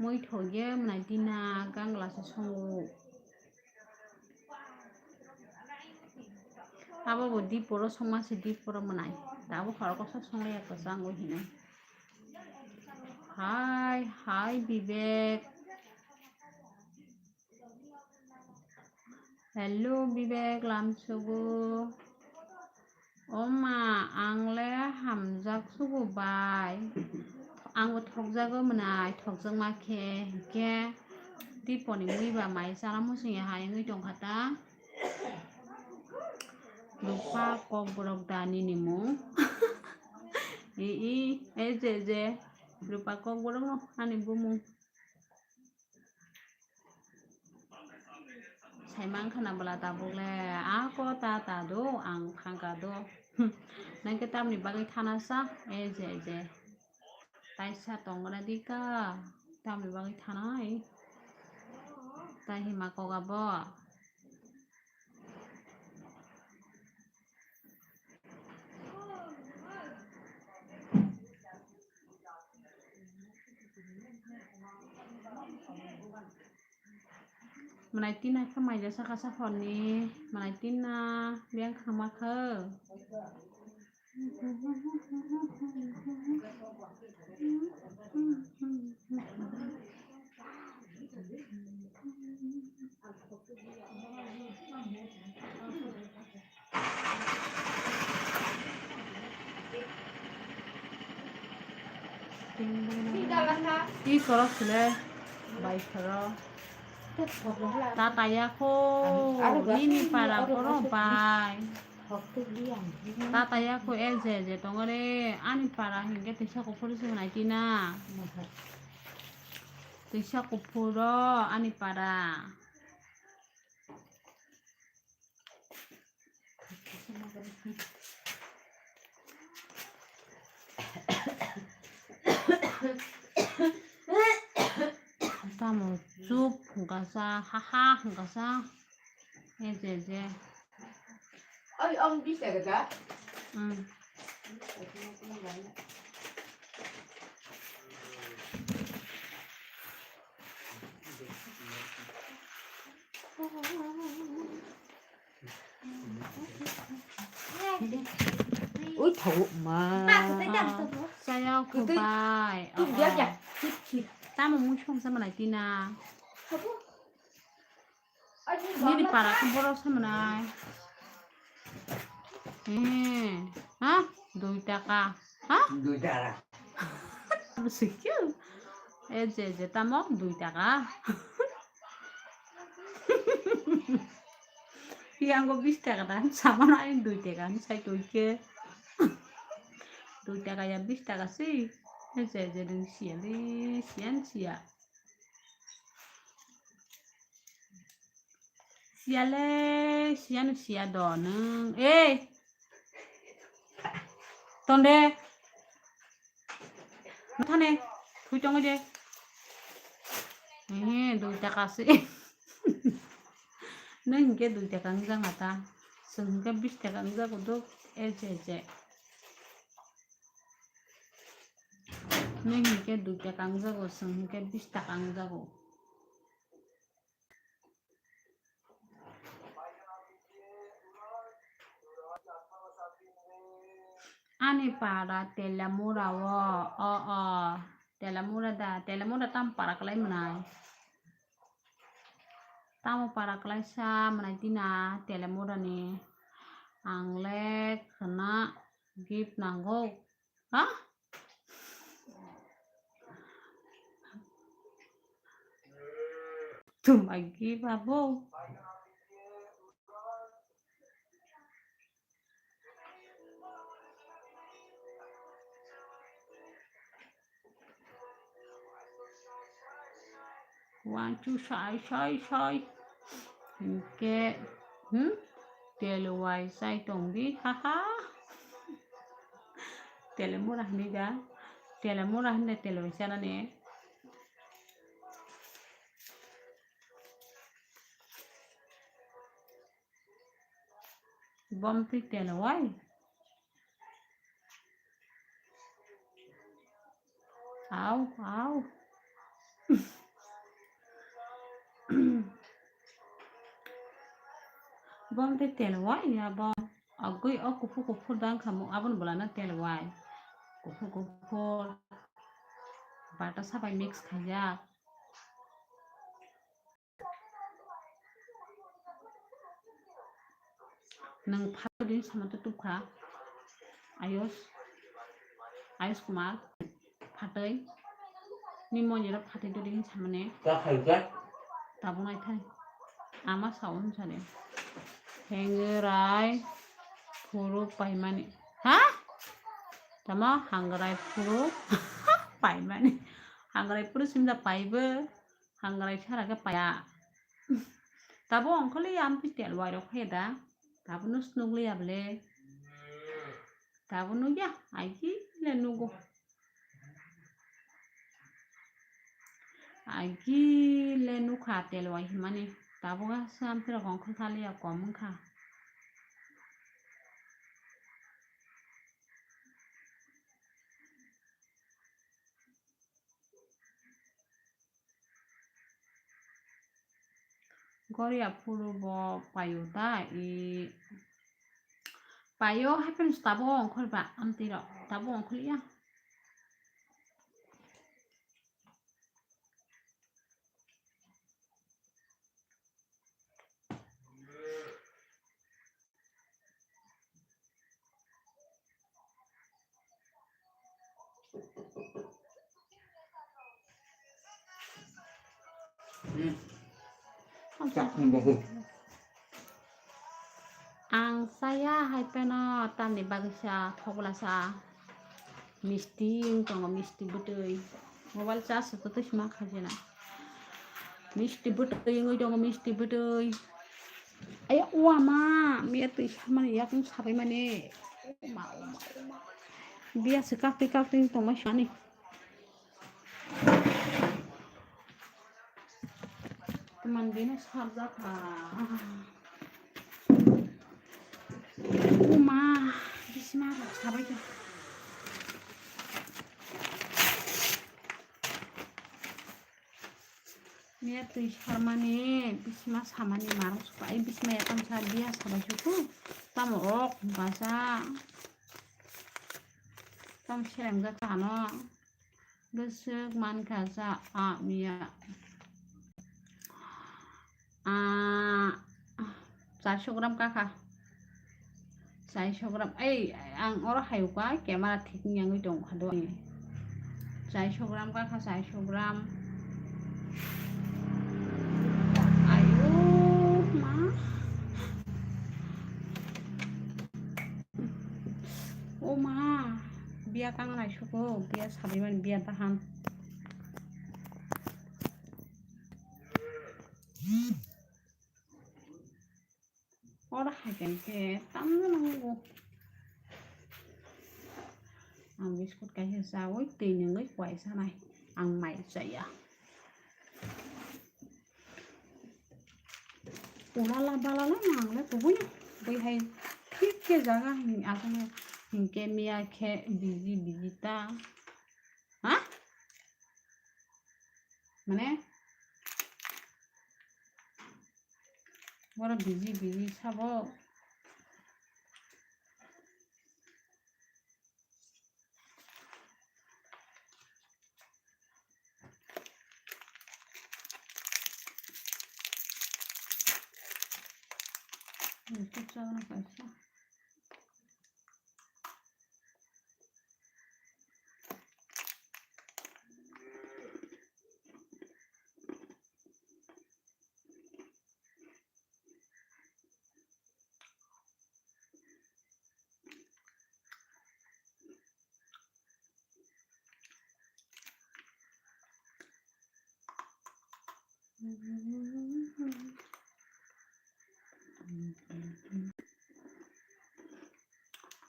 muy thoye manai dina gangla si songo abo bo di poro songma si di poro manai tabo kharo ko songle ko sango hine hi Vivek hello Vivek lamsugu Oma angle hamjak sugu bai angbo thokjago manai thokjak make ke diponi muiba mai sala musinge haingui tongkhata lupa kok borok dani nimu je lupa kok borok no ani bumu saimang khana bala tabule ako ta do ang khangka do nang kitab ni bagai thana sa je taisa tongona dika tam ni bagai thanai tai hima kogabo Manai tina khamai ja saka safoni manai tina biang khama khơ Ih korok sile bai koro tataya ko nini para koro bai tataya ko je tongore ani para hinge tisa ko puro manai tina tisa ko puro ani para tamo zup hungkasa haha hungkasa je ơi ông biết rồi cả ui thụ mà saya ko bai tamo mu chung sama lai tina nini para ko boro sama nai hah 2 টাকা hah 2 টাকা sikil je tamo 2 টাকা yang ko 20 টাকা dan sama nai 2 টাকা sai tôi ke 2 টাকা ya 20 টাকা sih je deng sian sia doneng tonde thane thui chong je 2 টাকা sih neng ke 2 টাকা ngja ngata sengke 20 টাকা ngja kodok je neng ke 2 টাকা ngja go sengke 20 টাকা ngja go ani para telamura wo telamura tam para kalai manai tamo para kalai sa manai tina telamura ni anglek kena gift nanggo hah tumagi babo one two sai ke teluai sai tong di haha Telemura haniga. Telemura hande televisiona ne. Bumpy telewai. Au. Bumpy telewai ya bom. Agui kufu dang kamu abon bulana telewai. Kufu bata sabai mix kaya. Nang phatin sama tutuka. Ayos kumar phatai ni monjera phatai to din samane Các thầy chắc tabungai thai ama saun sane hengerai puru paimani ha tama hangrai puru paimani hangrai puru simda paibe hangrai chara ga paya tabo onkoli am pitel wairo kheda tabo nus nugli able tabo nuya aiki le nugo le nu kha tel wai himani tabo ga sam pira kon khali ya kom kha Goria puru bo payo da payo happen tabo onkol ba amtiro tabo onkol ya chắc không bao giờ ang saya haipena tani bagisa thoglasa misti tongo misti butoi mobile charge to tusma khajena misti butoi ngoi tongo misti butoi aya uama mia tu samane yakung sabai mane ma biya sekakti tongo shani teman bina sabda ka uma bismar sabai to mia tu samane bisma samane marung supai bisma ya tam sadia sabai cukup tamok basa tam serem ga kano besek man kaza a mia 400 gram kakak 400 gram ang orang hayu ka kamera thik yang dong hado 400 gram kakak 400 gram ayo ma oh ma biar kang nai suko biar sabiman biar tahan orang hagen ke tamna nangu ang biskut kasi sa oi tinengoi kwai sa nai ang mai saya ulala balala nangle tubunya bai hai ठीक के जगह आपने इनके मिया खे busy ता हाँ मने बड़ा बिजी साबो कुछ जाना पैसा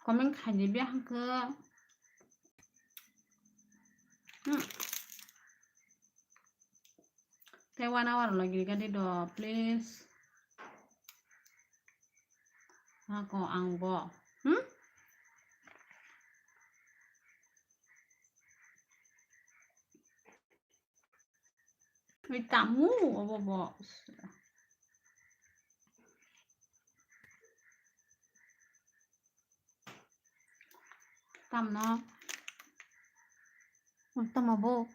komen खाजोबे हांखो Kayak 1 hour lagi diganti do, please. Ako ang bo. May tamu, apa bos? Tam no. Tam abo.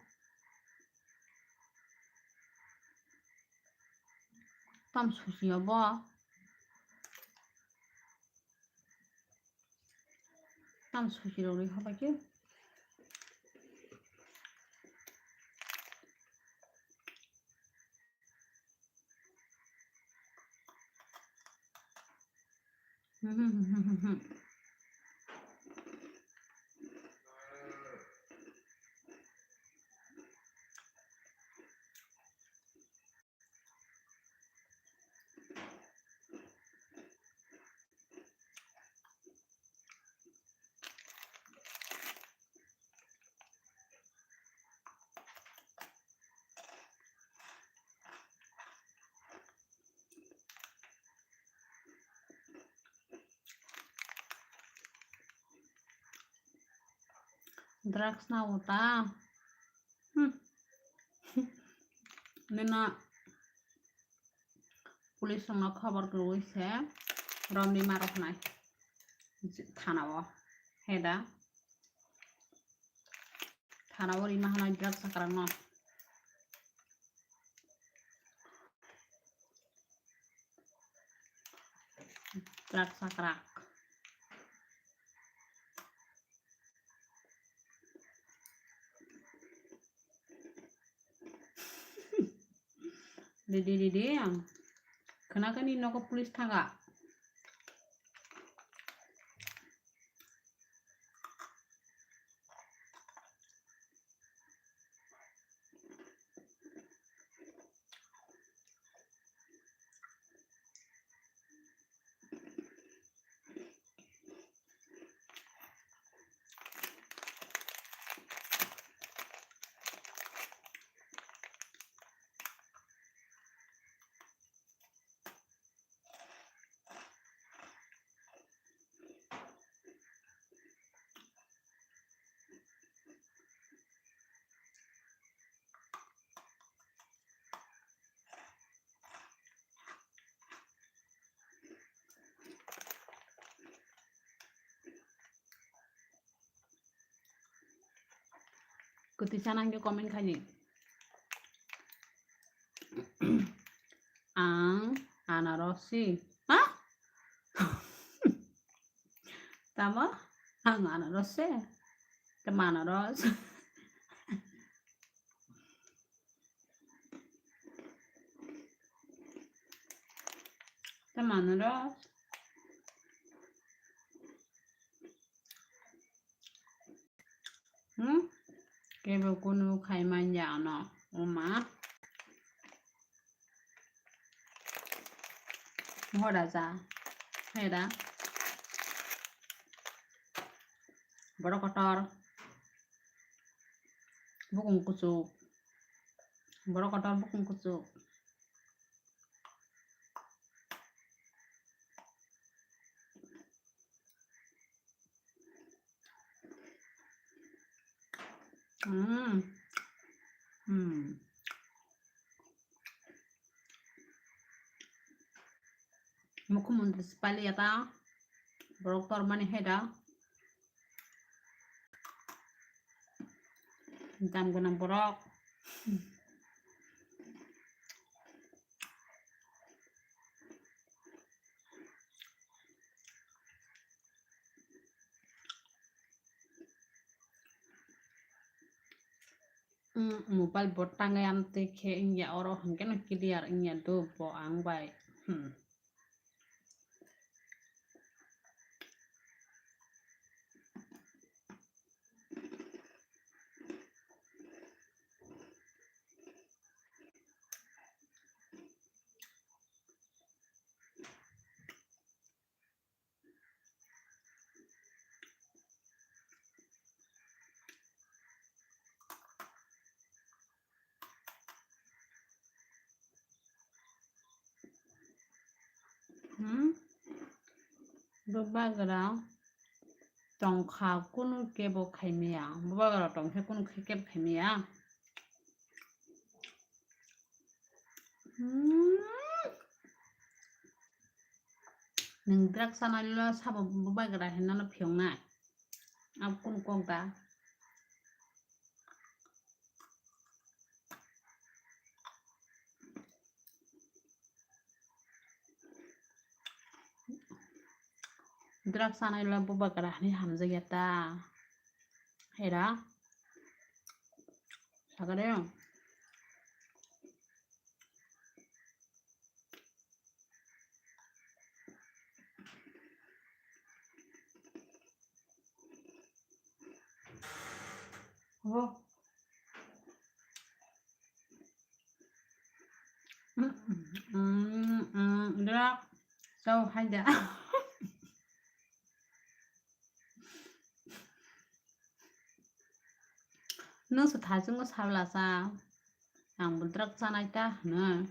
Tam sushi abo. Tam sushi rồi không phải chứ. Drugs na uta. Nena police खबर गइছে रमनी मारक नाय थानाव हेदा थानाव रि माहना drug साकारन drug Sakra dede kenapa nih noko pulis tangga kutisanan ke komen kani ang anarosi hah tama ang anarosi kemana ros kemana ros Kebe kuno khai manja no oma hoda za heda boro kotor bukung kusuk boro kotor bukung kusuk Muku mundur sekali ya ta broktor mani heda jam guna borok mobile botang yang teke ingya oro hangken kiliar ingya do bo ang bai Bubagra tongkha kunu kebo khaimia bubagra tongkha kunu kebo khaimia nung drak sanalo sabo bubagra hinalo phiongna ab kun kongta drak sanalo bubagra ni hamjageta hera sagare oh drak sau haida nungsu thajungo sablasa angbo drak sanaita no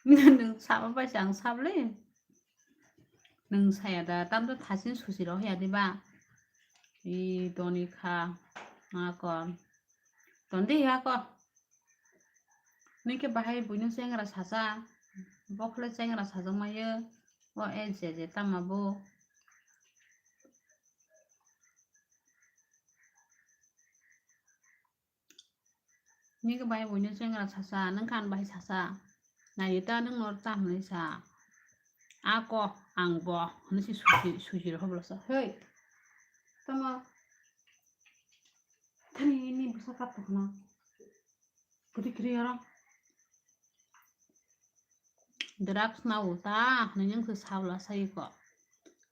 nung saba paisa ang sable nung sayada tamdo thasin susiro hoyadiba I doni kha akon tondi akon nike bahai buino sengra sasa bokhle sengra sajongmayo o eje tamabo nike bahai buino sengra sasa nungkan bahai sasa nayita nung nor tamni sa ako angbo nisi susiro hoblasa hey tama tani ini bisa katukna kiri orang drugs na uta nanyang sa sabla sa iko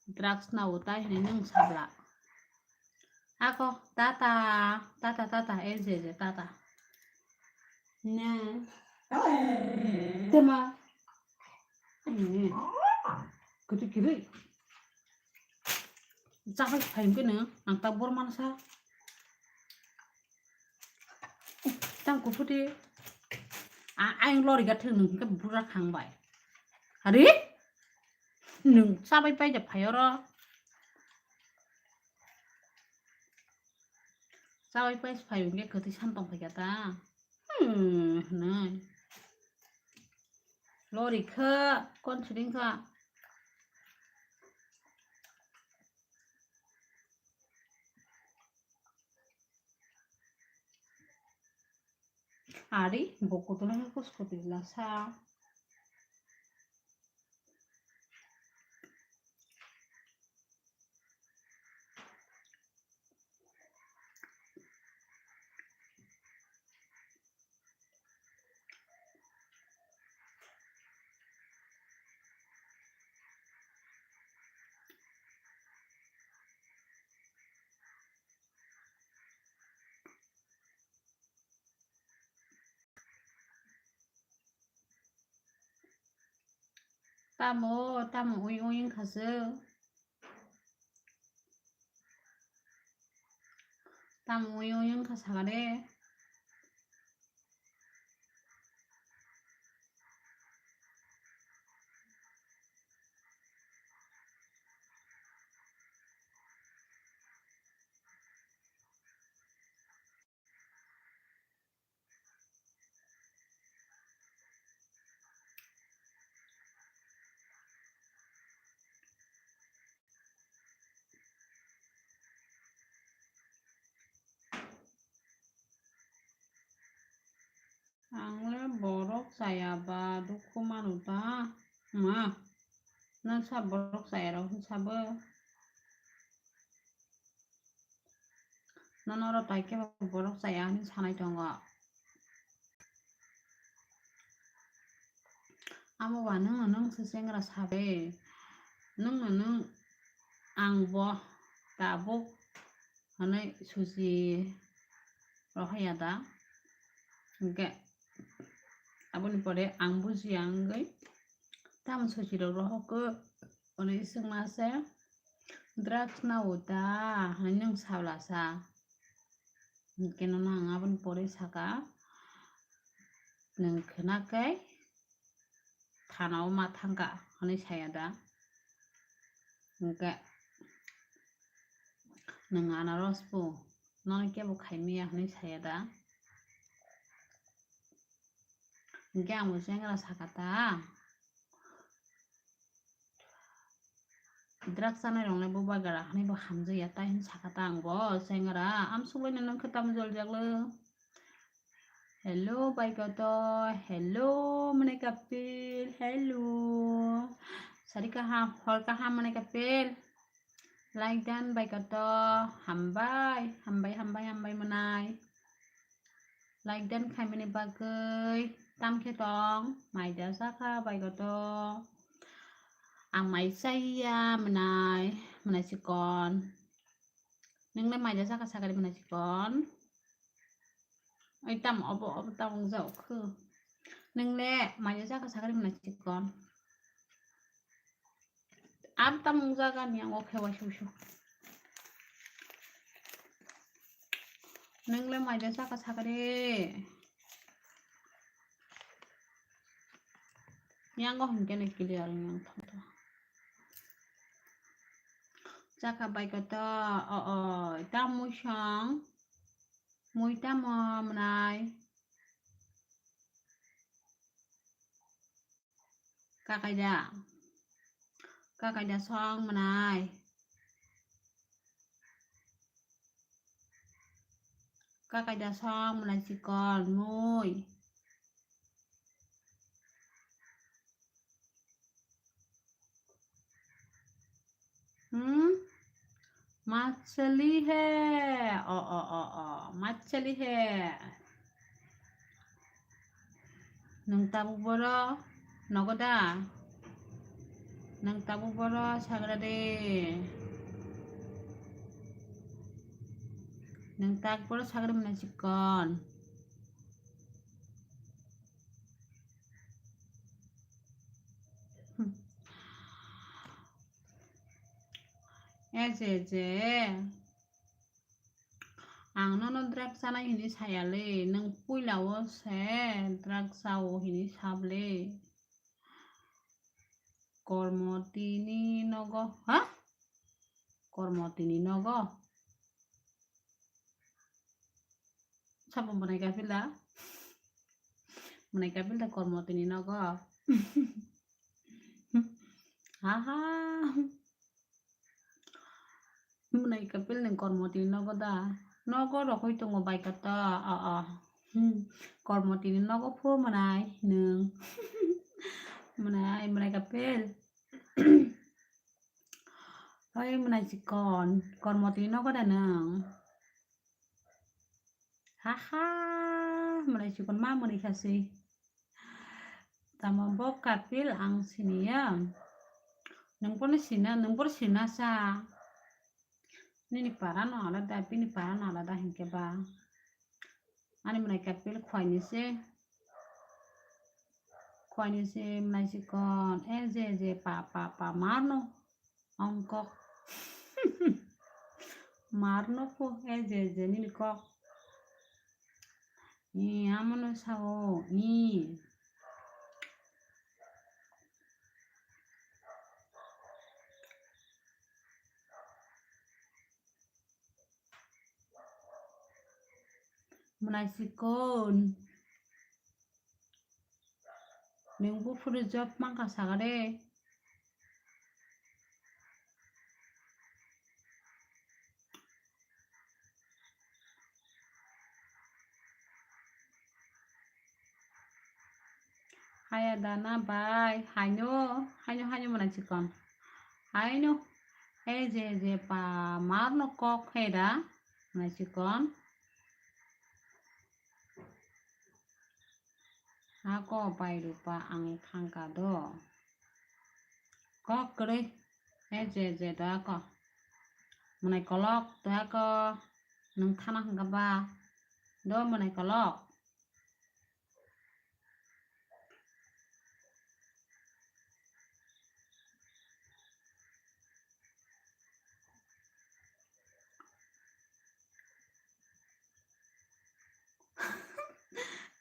drugs na uta nanyang sabla ako tata eje tata na tama kiri Sampai bayang kene nang tabur manasa tang ko puti aing lori ga theng nung ka bura khang bai hari nung sabai pai ja phayoro sabai pai phayung ge khati santong phaya ta nai lori kha kon chring kha Ari bokotona kuskotila sa tamo uing khase tamo uing khasagare Angle borok sayaba duku manuta ma nang sa borok sayaro sabo nanoro taike borok saya ni sanai tongo amo wa nung sesengra sabe nung angbo tabuk ane susi rohayada enggak aboni pore ang buji anggai tam susi rohoko one iseng mase drugs na uta nung sablasa kenona aboni pore saka nung khenakai thanao ma thangka ane sayada Enggak nang anaros po non ke bu khaimia hni saya da enggak mo sengra sakata drug sana rong le bu bagara hni bu hamje ya ta hin sakata ang bo sengra am subai nan khatam jol jaglo hello bai to hello mane kapil hello sarika ha hor ka ha mane kapil like dan bai to hambai manai like dan khai mane bagai tam khe tong mai da saka bai to ang mai saya manai sikon nang le mai da saka saka manai sikon ai tam obo tam zau khư nang le mai da saka saka manai sikon am tam jaga ni ang okhewa shushu nang le mai da saka saka de yang go hingke ne clear yang thong jaka bai to tam mu sang mui tam manai kakai da song manai kakai da song manai sikon mui मछली है मछली है नों ताबु बरो नगदा नों ताबु बरो साग्रा दे नों ताक बरो साग्रा मन chicken AJ ang nono drag sana hini sayale nang puilawo se drag sawo hini sable kormotini nogo ha kormotini nogo sabo manai kapila kormotini nogo haha manai kapil nang kormotini nogo da nogo rokoi tongo bai kata kormotini nogo phu manai nung manai kapil oi manai sikon kormotini nogo da nung haha manai sikon ma manai kasi tama bok kapil ang sinia nung pun sina sa Nini parano alada pini parano alada hinke ba ani manai kapil khwai ni se manai sikon je pa marno ongkok marno po je nini kok ni amono sao ni manai sikon nung bu furu job mangka sagare haya dana bai haino manai sikon haino je pa marno kok heda manai sikon ako bai rupa ang khangka do kok kre je da ko manai kolok da ko nung thana hangka ba do manai kolok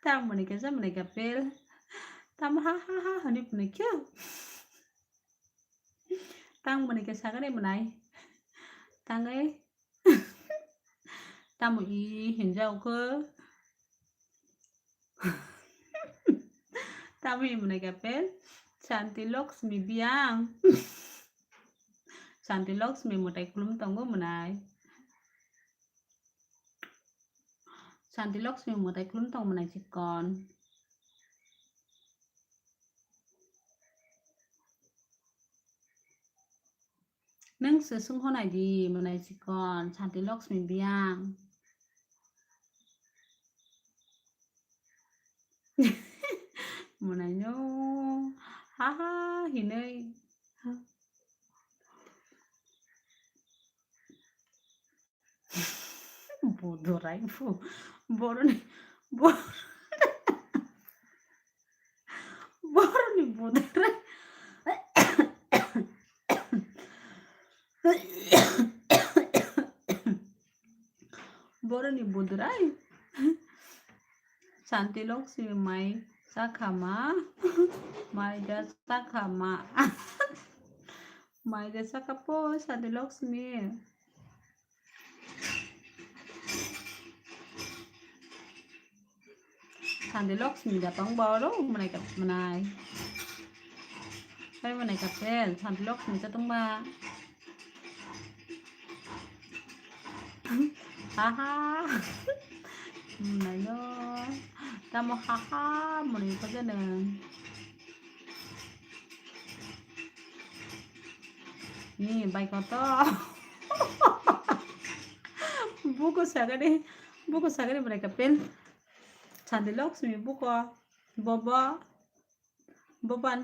tam manai kesa manai kapil tam ha hani manai kyo tăng mình cái sao cái này mà này tăng ấy tăng một ý hình dầu cơ tăng mình này cái pet Shanti Lakshmi biang Shanti Lakshmi một tay kulum tông của mình này Shanti Lakshmi một tay kulum tông mình này chỉ còn nâng sự sung hôn này gì mình này chỉ còn Shanti Lakshmi biang mình này nhô ha ha thì nơi bodoh rai bodoh nih bodoh nih bodoh rai bodoh nih bodoh rai Shanti Lakshmi mai sakama mai da sakama mai da sakapo Shanti Lakshmi Shanti Lakshmi datang baru menaik saya menaik kapel Shanti Lakshmi datang ba haha menaik lo kamu haha menaik apa neng nih baik kotor buku sagade menaik kapel Shanti Lakshmi buku boba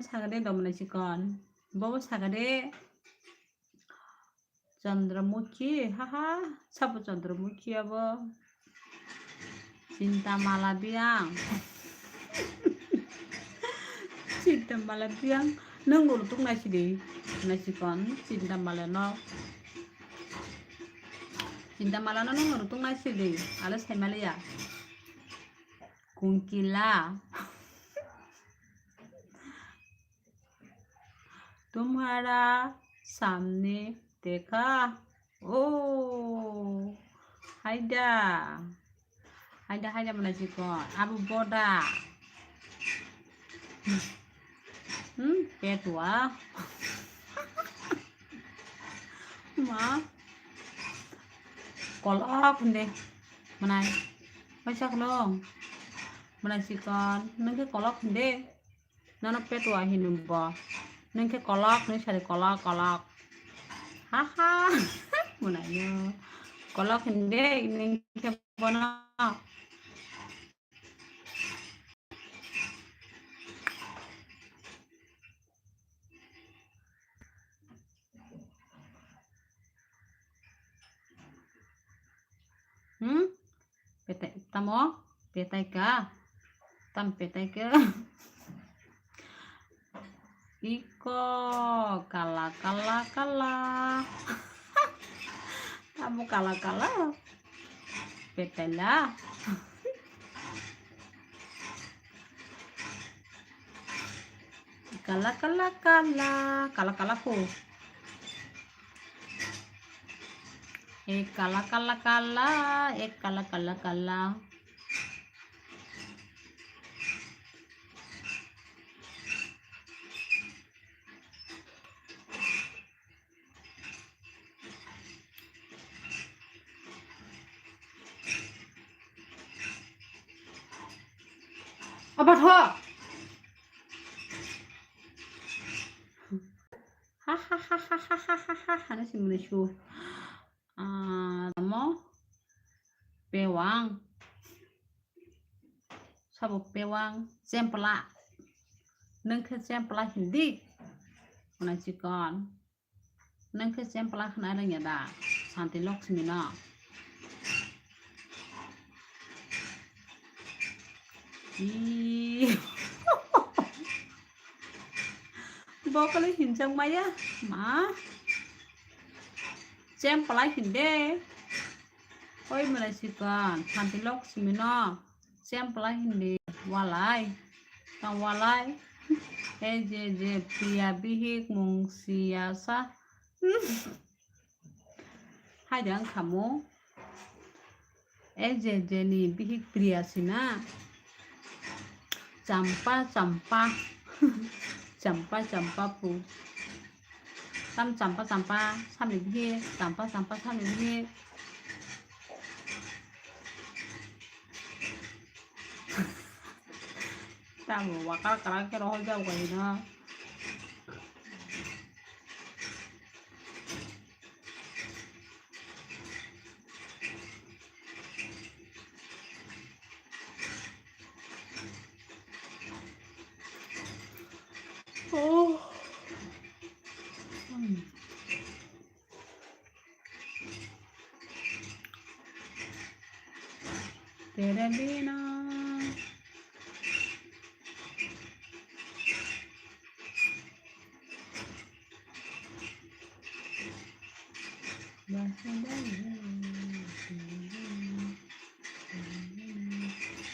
sagade dom menaik cikon boba sagade Chandramukhi haha sabu Chandramukhi apa cinta malabiang cinta malabiang nunggu untuk nasi kon cinta malano nunggu untuk nasi deh alas Himalaya kungkila तुम्हारा सामने देखा oh haida mana cikon abu boda petua ma kolok deh menai masak long menai cikon neng ke kolok deh nana petua hinum bo neng ke kolok neng cari kolok haha menanya kolok deh neng ke bono petai tamo petai ka iko kala kamu kala petai lah kala ko kala apa tuh hahaha ano si Munishu mo pewang sabu pewang sempela neng ke sempela hindi mana cikon neng ke sempela kena ada nyada Shanti Lakshmi na bakal hincang maya ma sempela hindi oi mana cikon Shanti Lakshmi na sempela hindi walai je priya bihik mung siasa hai đứa ăn khám mô Jenny bihik priyasina champa champa champa champa pu tam champa champa samni bihi champa champa samni bihi tam wakar karak ke rohol jauh kali na oh tere bina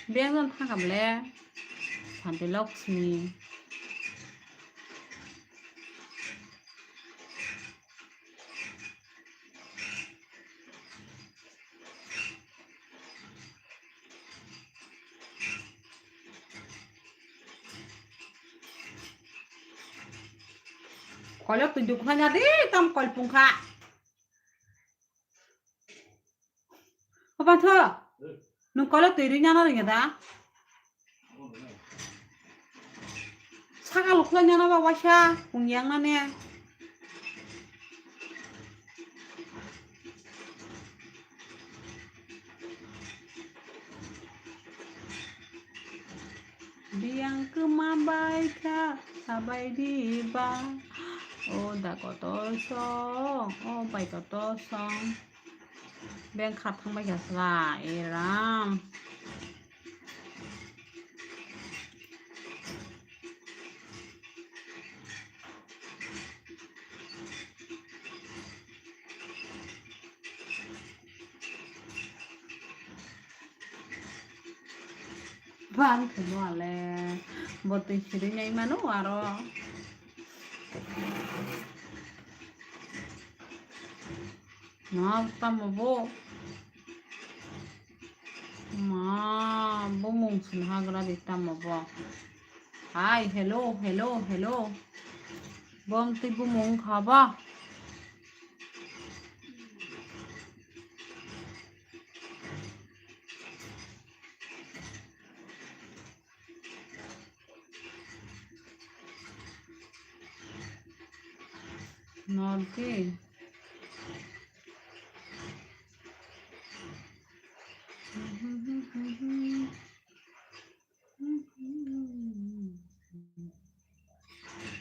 biang don thang kam le Shanti Lakshmi kalau tunjuk hanya di tam kol pungka apa tuh nu kalau tirinya nari ngada sakal uklannya napa wasya pungyang nane biang kemabai ka sabai di ba oh da koto song oh bai koto song biang khap thang bai ka sla eram ban kuno ale bote sirinya imano aro na tamo bo ma bo mung sun hagra di tamo bo hi hello hello hello bom ti bo mung khaba Nolki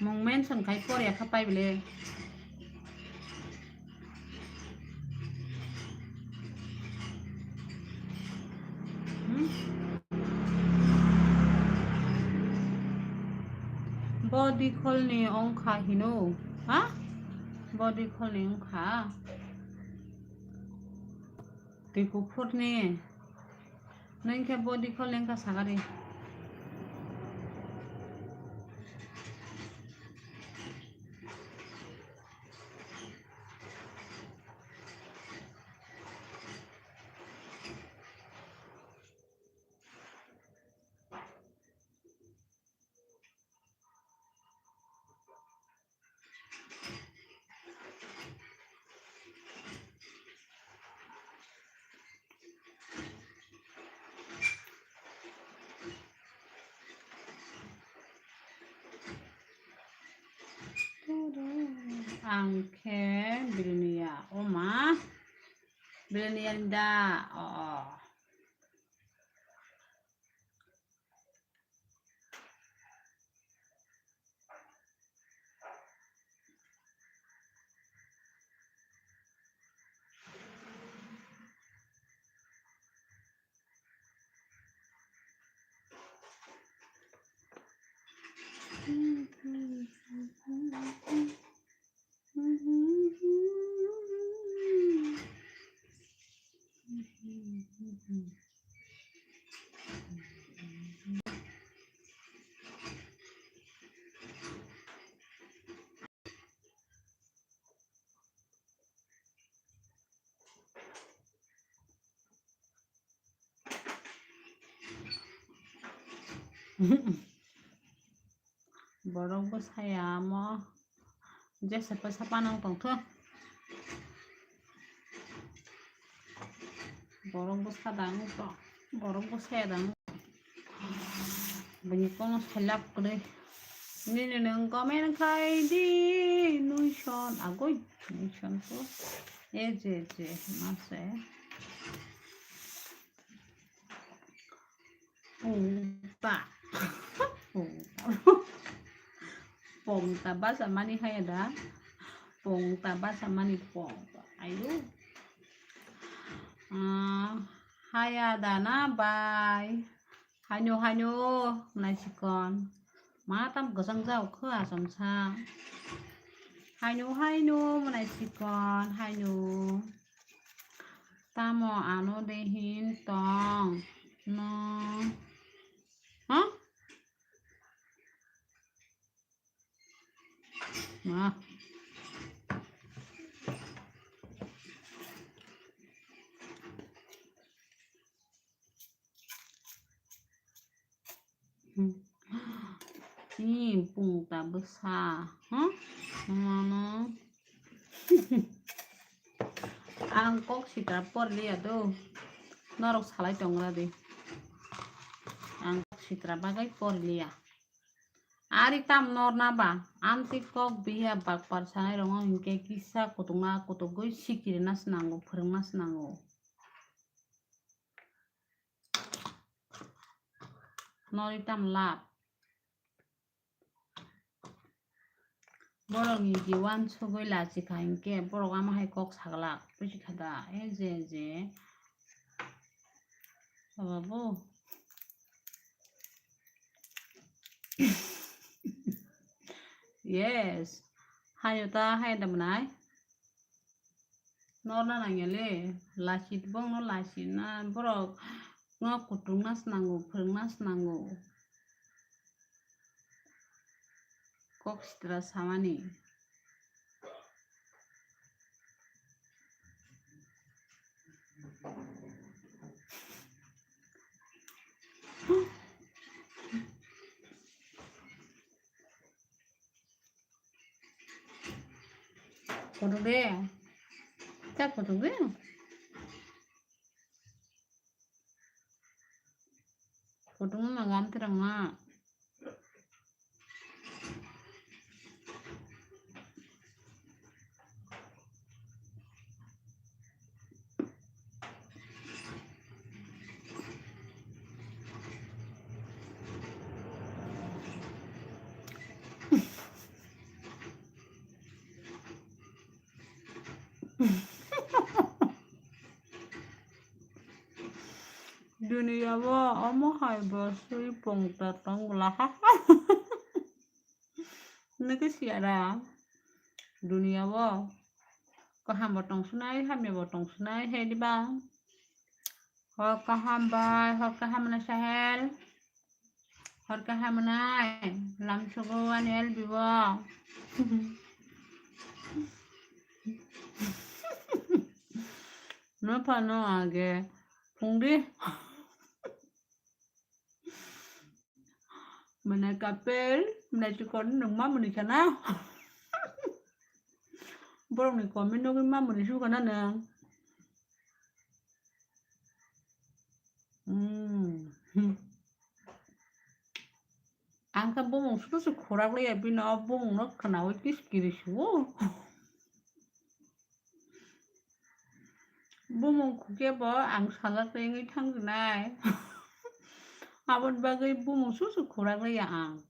mong mention kai por ya khapai bele body khol ni ong kha hino ha body khol ni ong kha ti kupur ni nang ke body khol leng ka sagari angke bilnia oma bilnia da oh Borongbo saya mo je sapa nang tongtho borongbo sadang to borongbo sedang bani kono selap kre ni nang komen khai di nuison agoi nuison to je mase Pungta Pungta bahasa mani hai ada Pungta bahasa mani pungta ayo hai ada na bye hanyo nasikon matam gosang jauh ke asam sang hanyo nasikon hanyo tamo ano dehin tong no hah nah ini Pungta besar mana angkok si trapor lihat tuh norok salai tongra deh angkok si trabagai por lihat ari tam nor na ba anti kok biha bak parsanai rongo hingke kisa kutunga kutugoi sikiri nas nango phurung nas nango nori tam lap borok ni diwan sogoi lachi khainke borok ama hai kok saglak pusi khada je babu yes hayo ta hai damnai nor na nangele lachi bong no lachi na borok ngo kutung nas nango phurung nas nango kok sitra samani foto deh cak foto deh foto mah ganti rama dunia ba amo hai basui Pungta tong lah nake siara dunia ba kaham botong sunai hamnya botong sunai he di ba hor kaham bai hor kaham na sahel hor kaham nai lam sugoan el biwa no pano age pungdi mana kapel mana cikon nung mama ni kana borong ni komen no mama ni su kana nang angka bomong su khorak le bina bomong no kana oi kis kirisu bomong kuke ba ang salak tengi thangnai abon bagai bomong su khorak le ang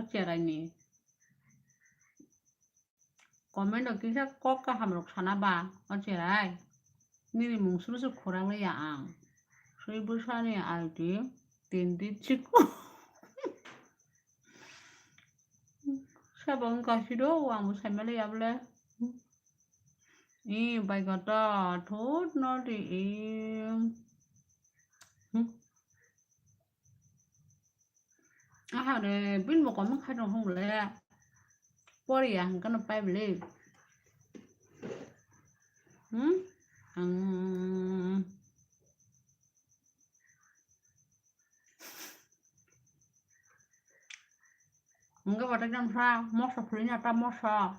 acerani komen do kisa kok ka hamrok sana ba acerai nini mong su khorak le ang sui busani aldi tindi chiku sabang kasido ang musamele yable bai gata thốt nó thì để biết một con mắt khai đồng không lẽ body ang cái nó bay beli Enggak pada jam sa mosa pulinya ta mosa.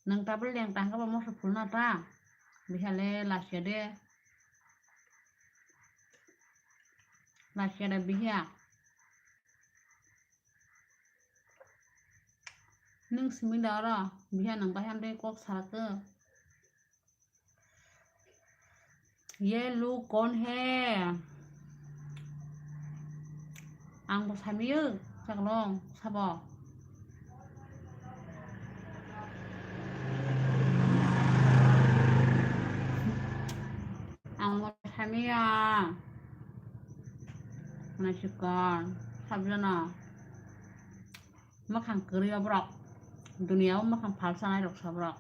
Nang tabel yang tangkap mosa pulna ta. Bihale lasya de. Lasya de bihya. Nung simidara bihya nang bahan de kok sarake. ये लोग कौन है आंबो सामियो जागलं साबो आंबो Samia नासिकान साबजना makan keriya brak dunia makan palsa nai rok sabrak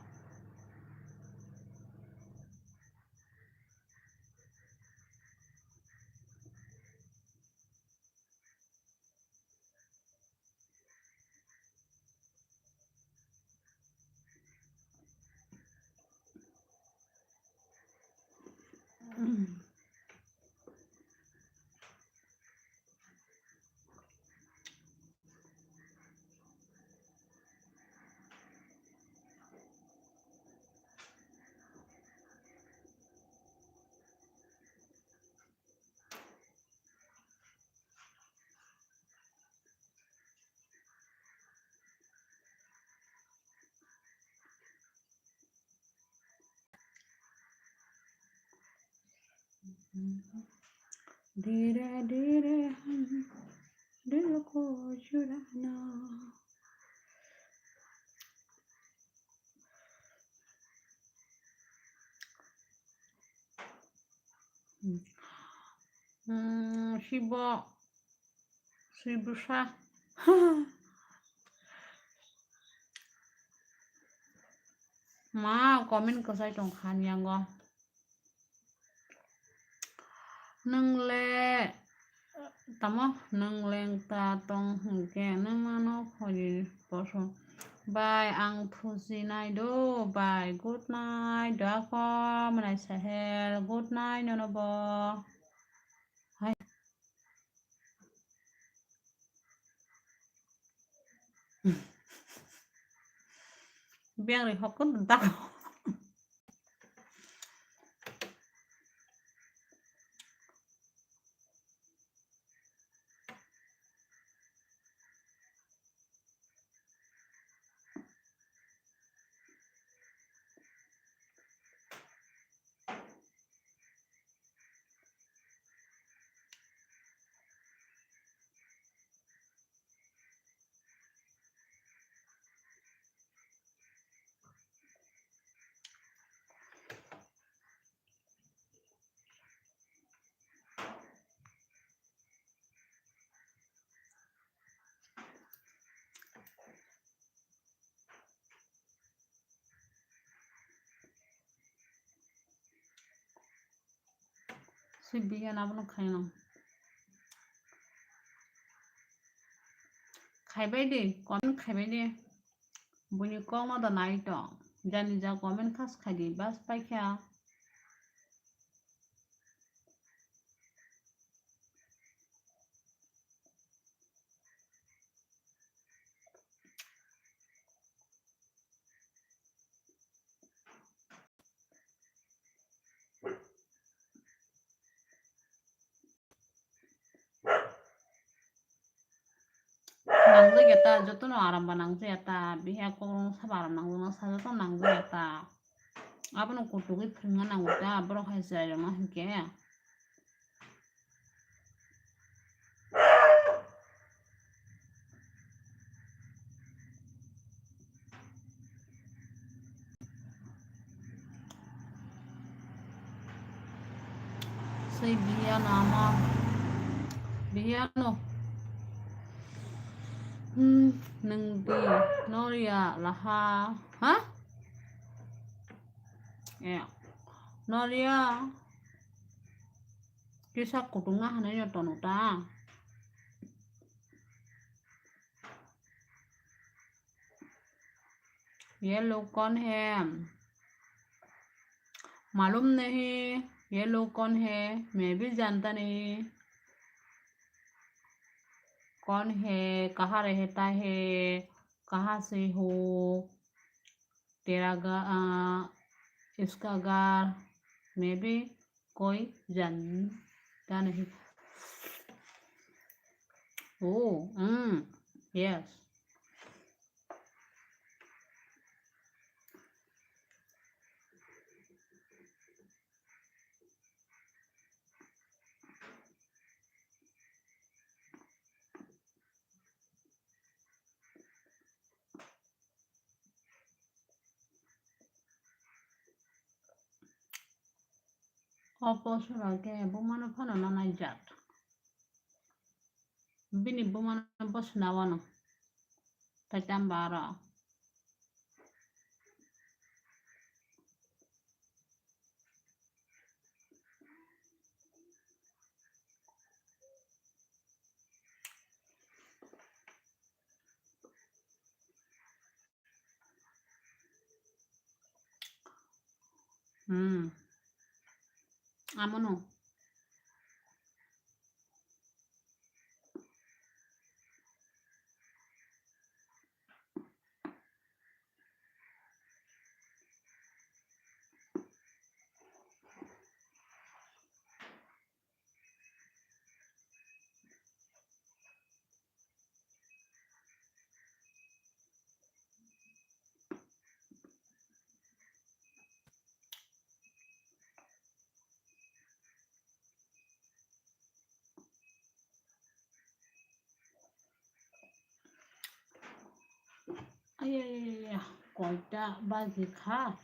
धीरे धीरे हम दिल को चुराना Shiba Shibusha ma comment kasai tong khan yang go nang le tamo nang leng ta tong hungke nang mano khoi poso bye ang phusi nai do bye good night da ko manai sahel good night no bo hai biang ri hokun tak si bian abno khaino khaibai de comment khaibai de buni koma da night jani ja comment khas khadi bas paikha nangje geta joto no aram banangje eta biha ko sabaram nangjo no sa joto nangje eta abno kutugi phringa nanguta bro khaisai ma hike sei biha nama biha no nang di noria laha ha ya noria kisa kutunga hananya tonuta ये लोग कौन है मालूम नहीं ये लोग कौन है मैं भी जानता नहीं कौन है, कहाँ रहता है, कहाँ से हो, तेरा इसका घर में भी कोई जानता नहीं। ओ yes. Opposite bumana fana na jat. Bini bumana bos nawano. Tatambara. Amono. Ay, koita bazi kha,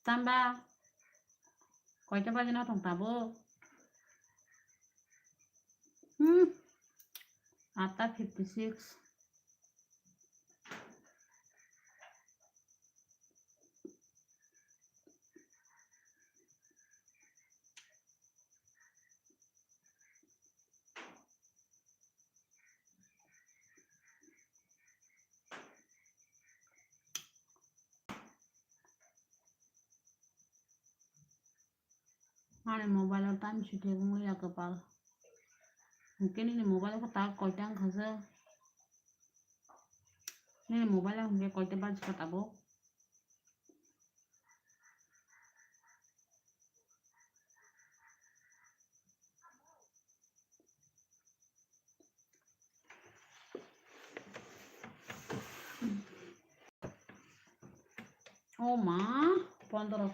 Tamba. Koita bazi na tong tabo. Ata 56. Ane mobile time shute bungu ya kapal. Mungkin ini mobile ko tak koita ang khasa. Ini mobile ang koita bazi ka tabo. Oh ma, 15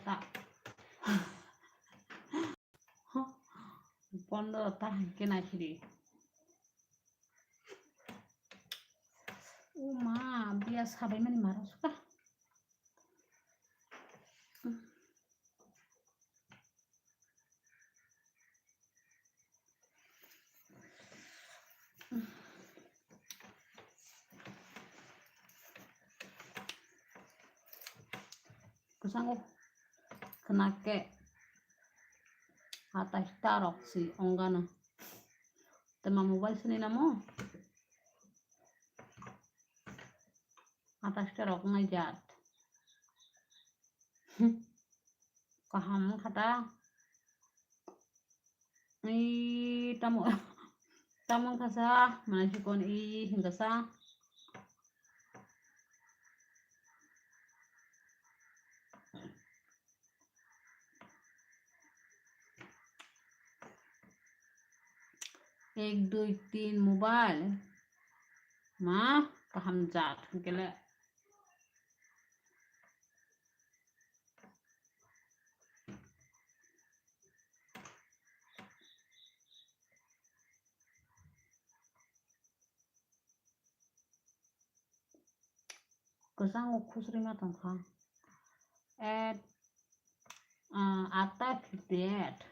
15 kena chiri. Oh ma, bias sabai mani maras ka. Kusango kenake atas tarok si onggana. Tema mobile sini namo. Atas tarok ngajat. Kaham kata. Tamu kasa manashikon hingga sa. एक 2 3 mobile माँ कहम जात गले kusang kusri matang kha at ata 58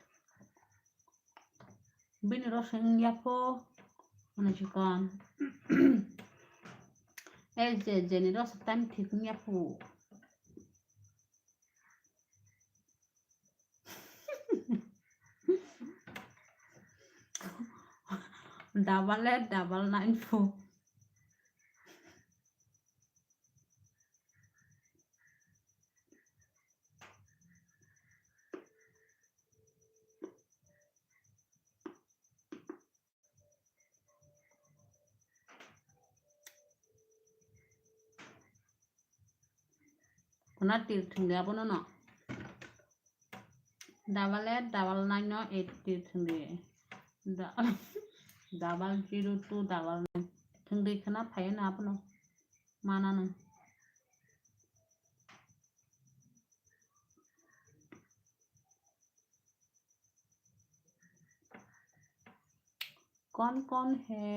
bini roseng yapo manashikon jeni ros tan thik yapo double 94. Kena tir thengde abono no. Double 8 tir thengde. Double 02 double 9 thengde kena phayo na abono. Mana nang. कौन है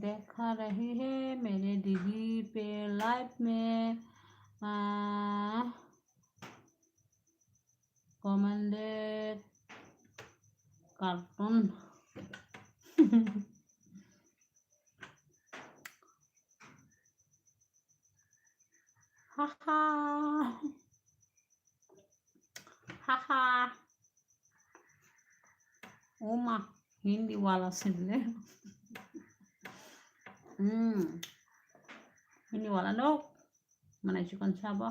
देखा रही है मेरे दीदी पे live में comment cartoon हाहा हाहा ओमा हिंदी वाला सुन ले हिंदी वाला no mana chicken sabo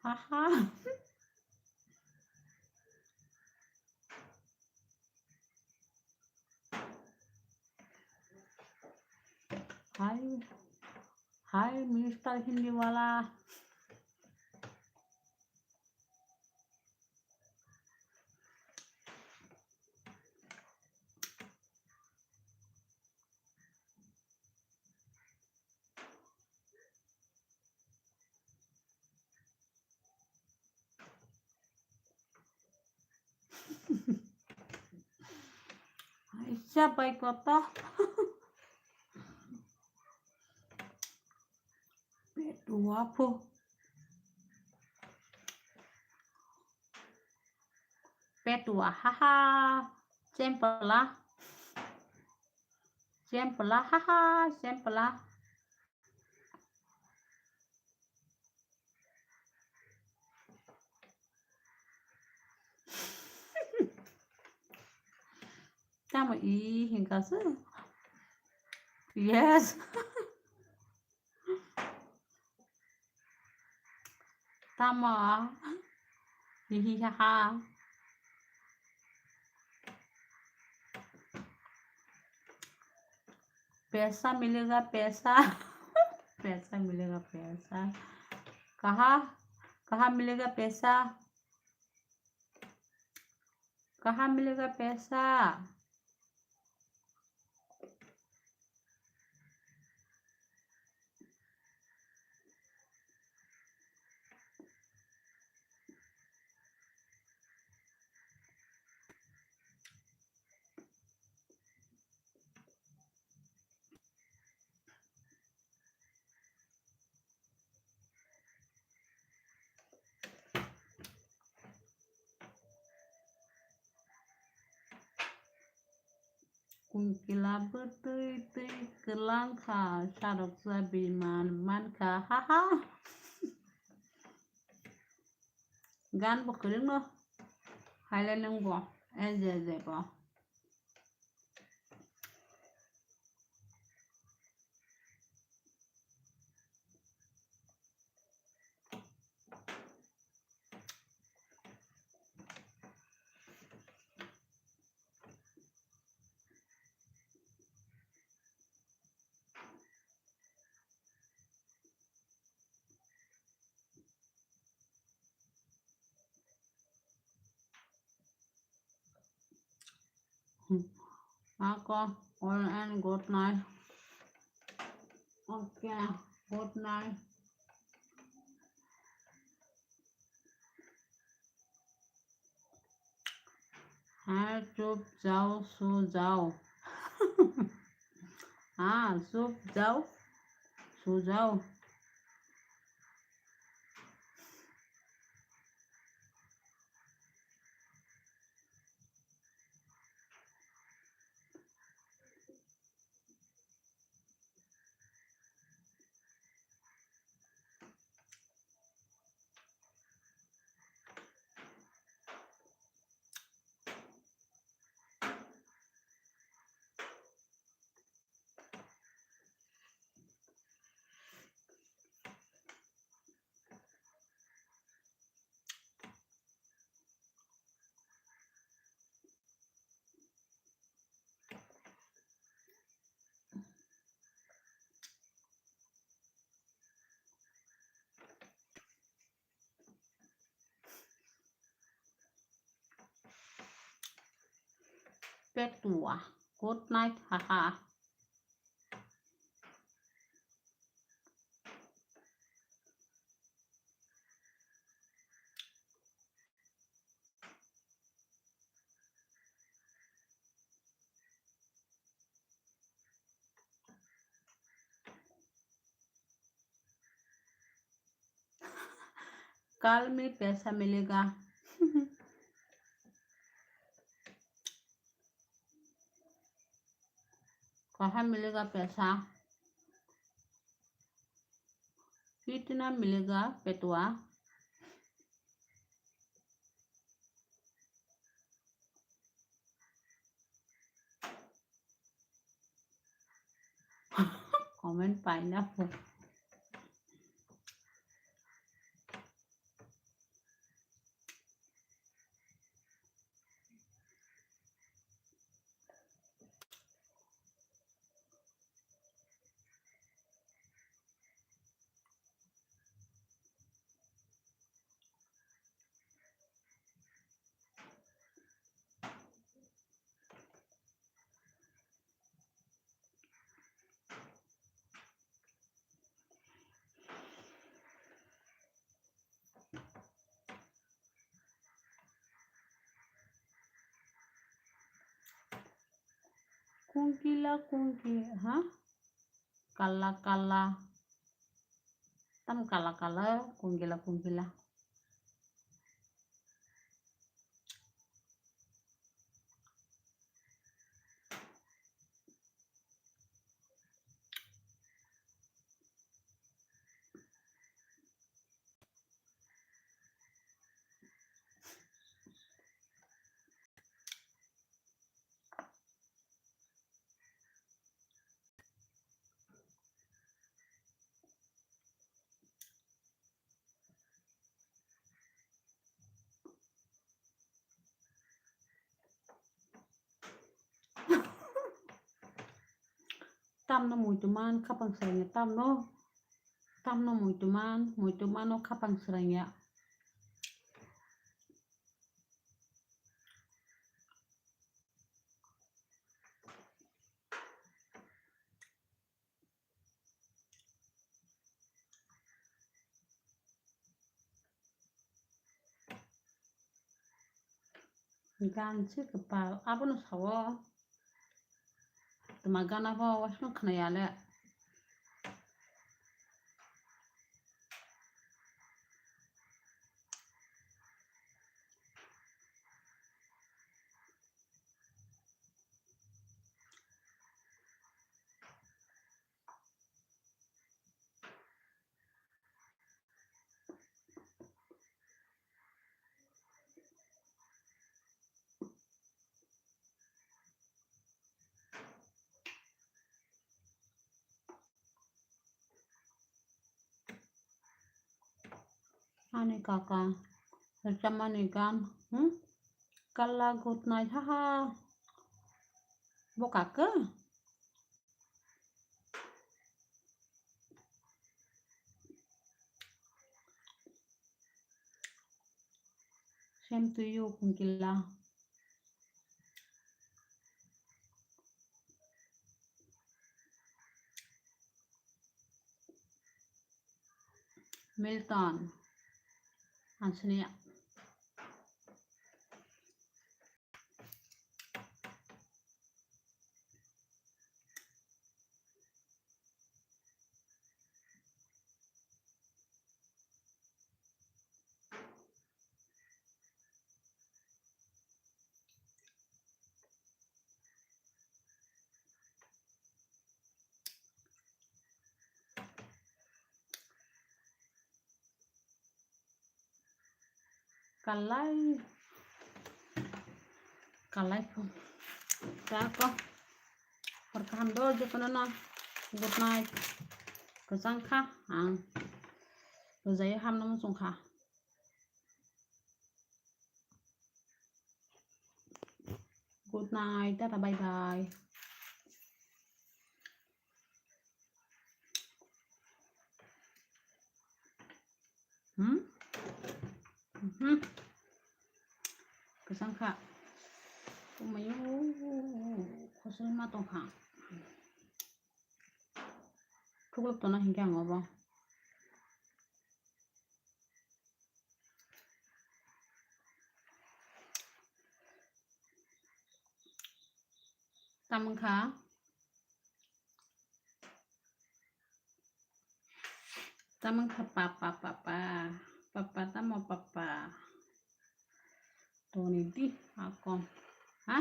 haha hai Mr. Hindi wala siapa kota P2 po P2 haha simple haha simple Tama hingkasa yes Tama hihi haha पैसा मिलेगा पैसा पैसा मिलेगा पैसा कहाँ मिलेगा पैसा कहाँ मिलेगा पैसा Kungkila betul kelangka sarok sabiman manka haha gan bokering no Highland bo eze bo Ako all and good night okay good night हाँ चुप जाओ सो जाओ हाँ चुप जाओ सो जाओ petua. Good night, haha. कल में पैसा मिलेगा कहाँ मिलेगा पैसा कितना मिलेगा पेटुआ कमेंट पाइनएप्पल kungkila हाँ kala kala tam kala kala kungkila tam no muito man kapang serenya tam no muito man no kapang serenya ganchi kepal apa no sawo temagana apa was no kena yale ane kakak sama nih kan kala good night haha buka ke same to you kungkila Milton Ansenia kalai pun kako perkahan dojo kanana good night kesang kha rồi ham nó dùng kha good night tata bye bye kesang kha Selma tong khang. Thuklop to na hingyang obo. Tamang kha. Tamang kha papa tamo papa. Tony di akon. Ha?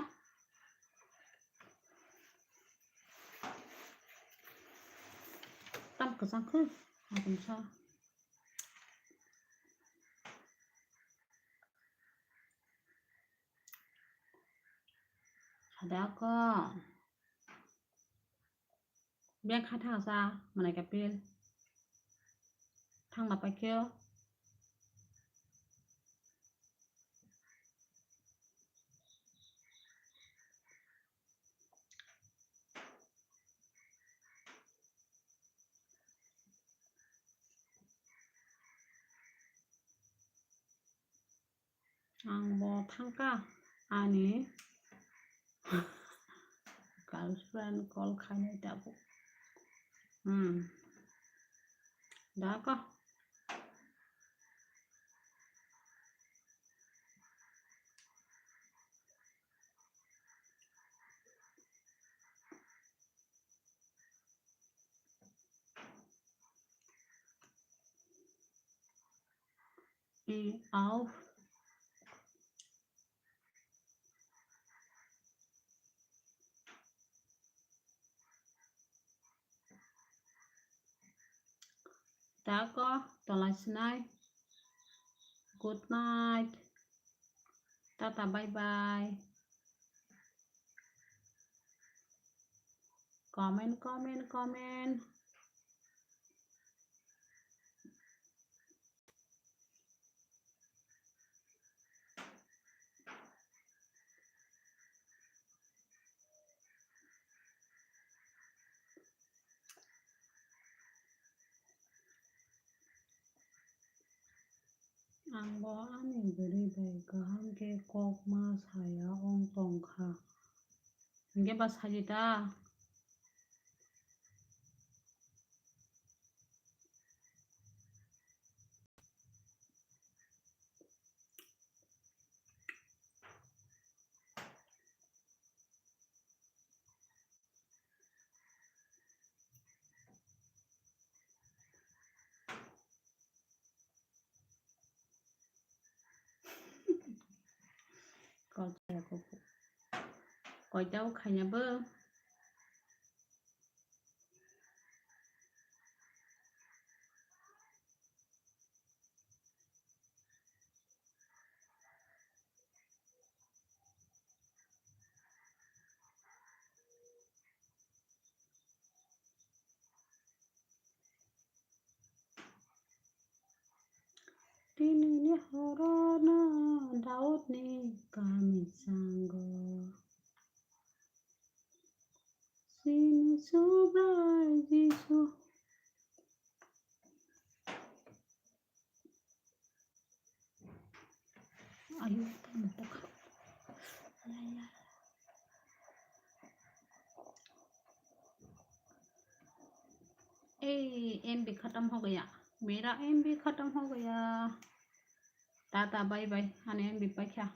Tam ka sang khư. Akon sa. Ada ko. Biang khát thang sa, mà này cái pin. Thang là phải kêu. Ang bo thang ka. Ani. Girlfriend call khai này đã bộ. Đã có. Auf. Đã có. Tỏ lại night. Good night. Tata bye bye. Comment. Ang bo ani beri bai kaham ke kok ma saya ong tong kha. Nge bas hajita. Coi cháu khai nhà bơ. Tini ni horona daud ni kami sanggo. Sini subrai jisu. Ayo tamu tak. MB खत्म हो गया. मेरा MB खत्म हो गया. Ta-ta bye bye. हने MB पे क्या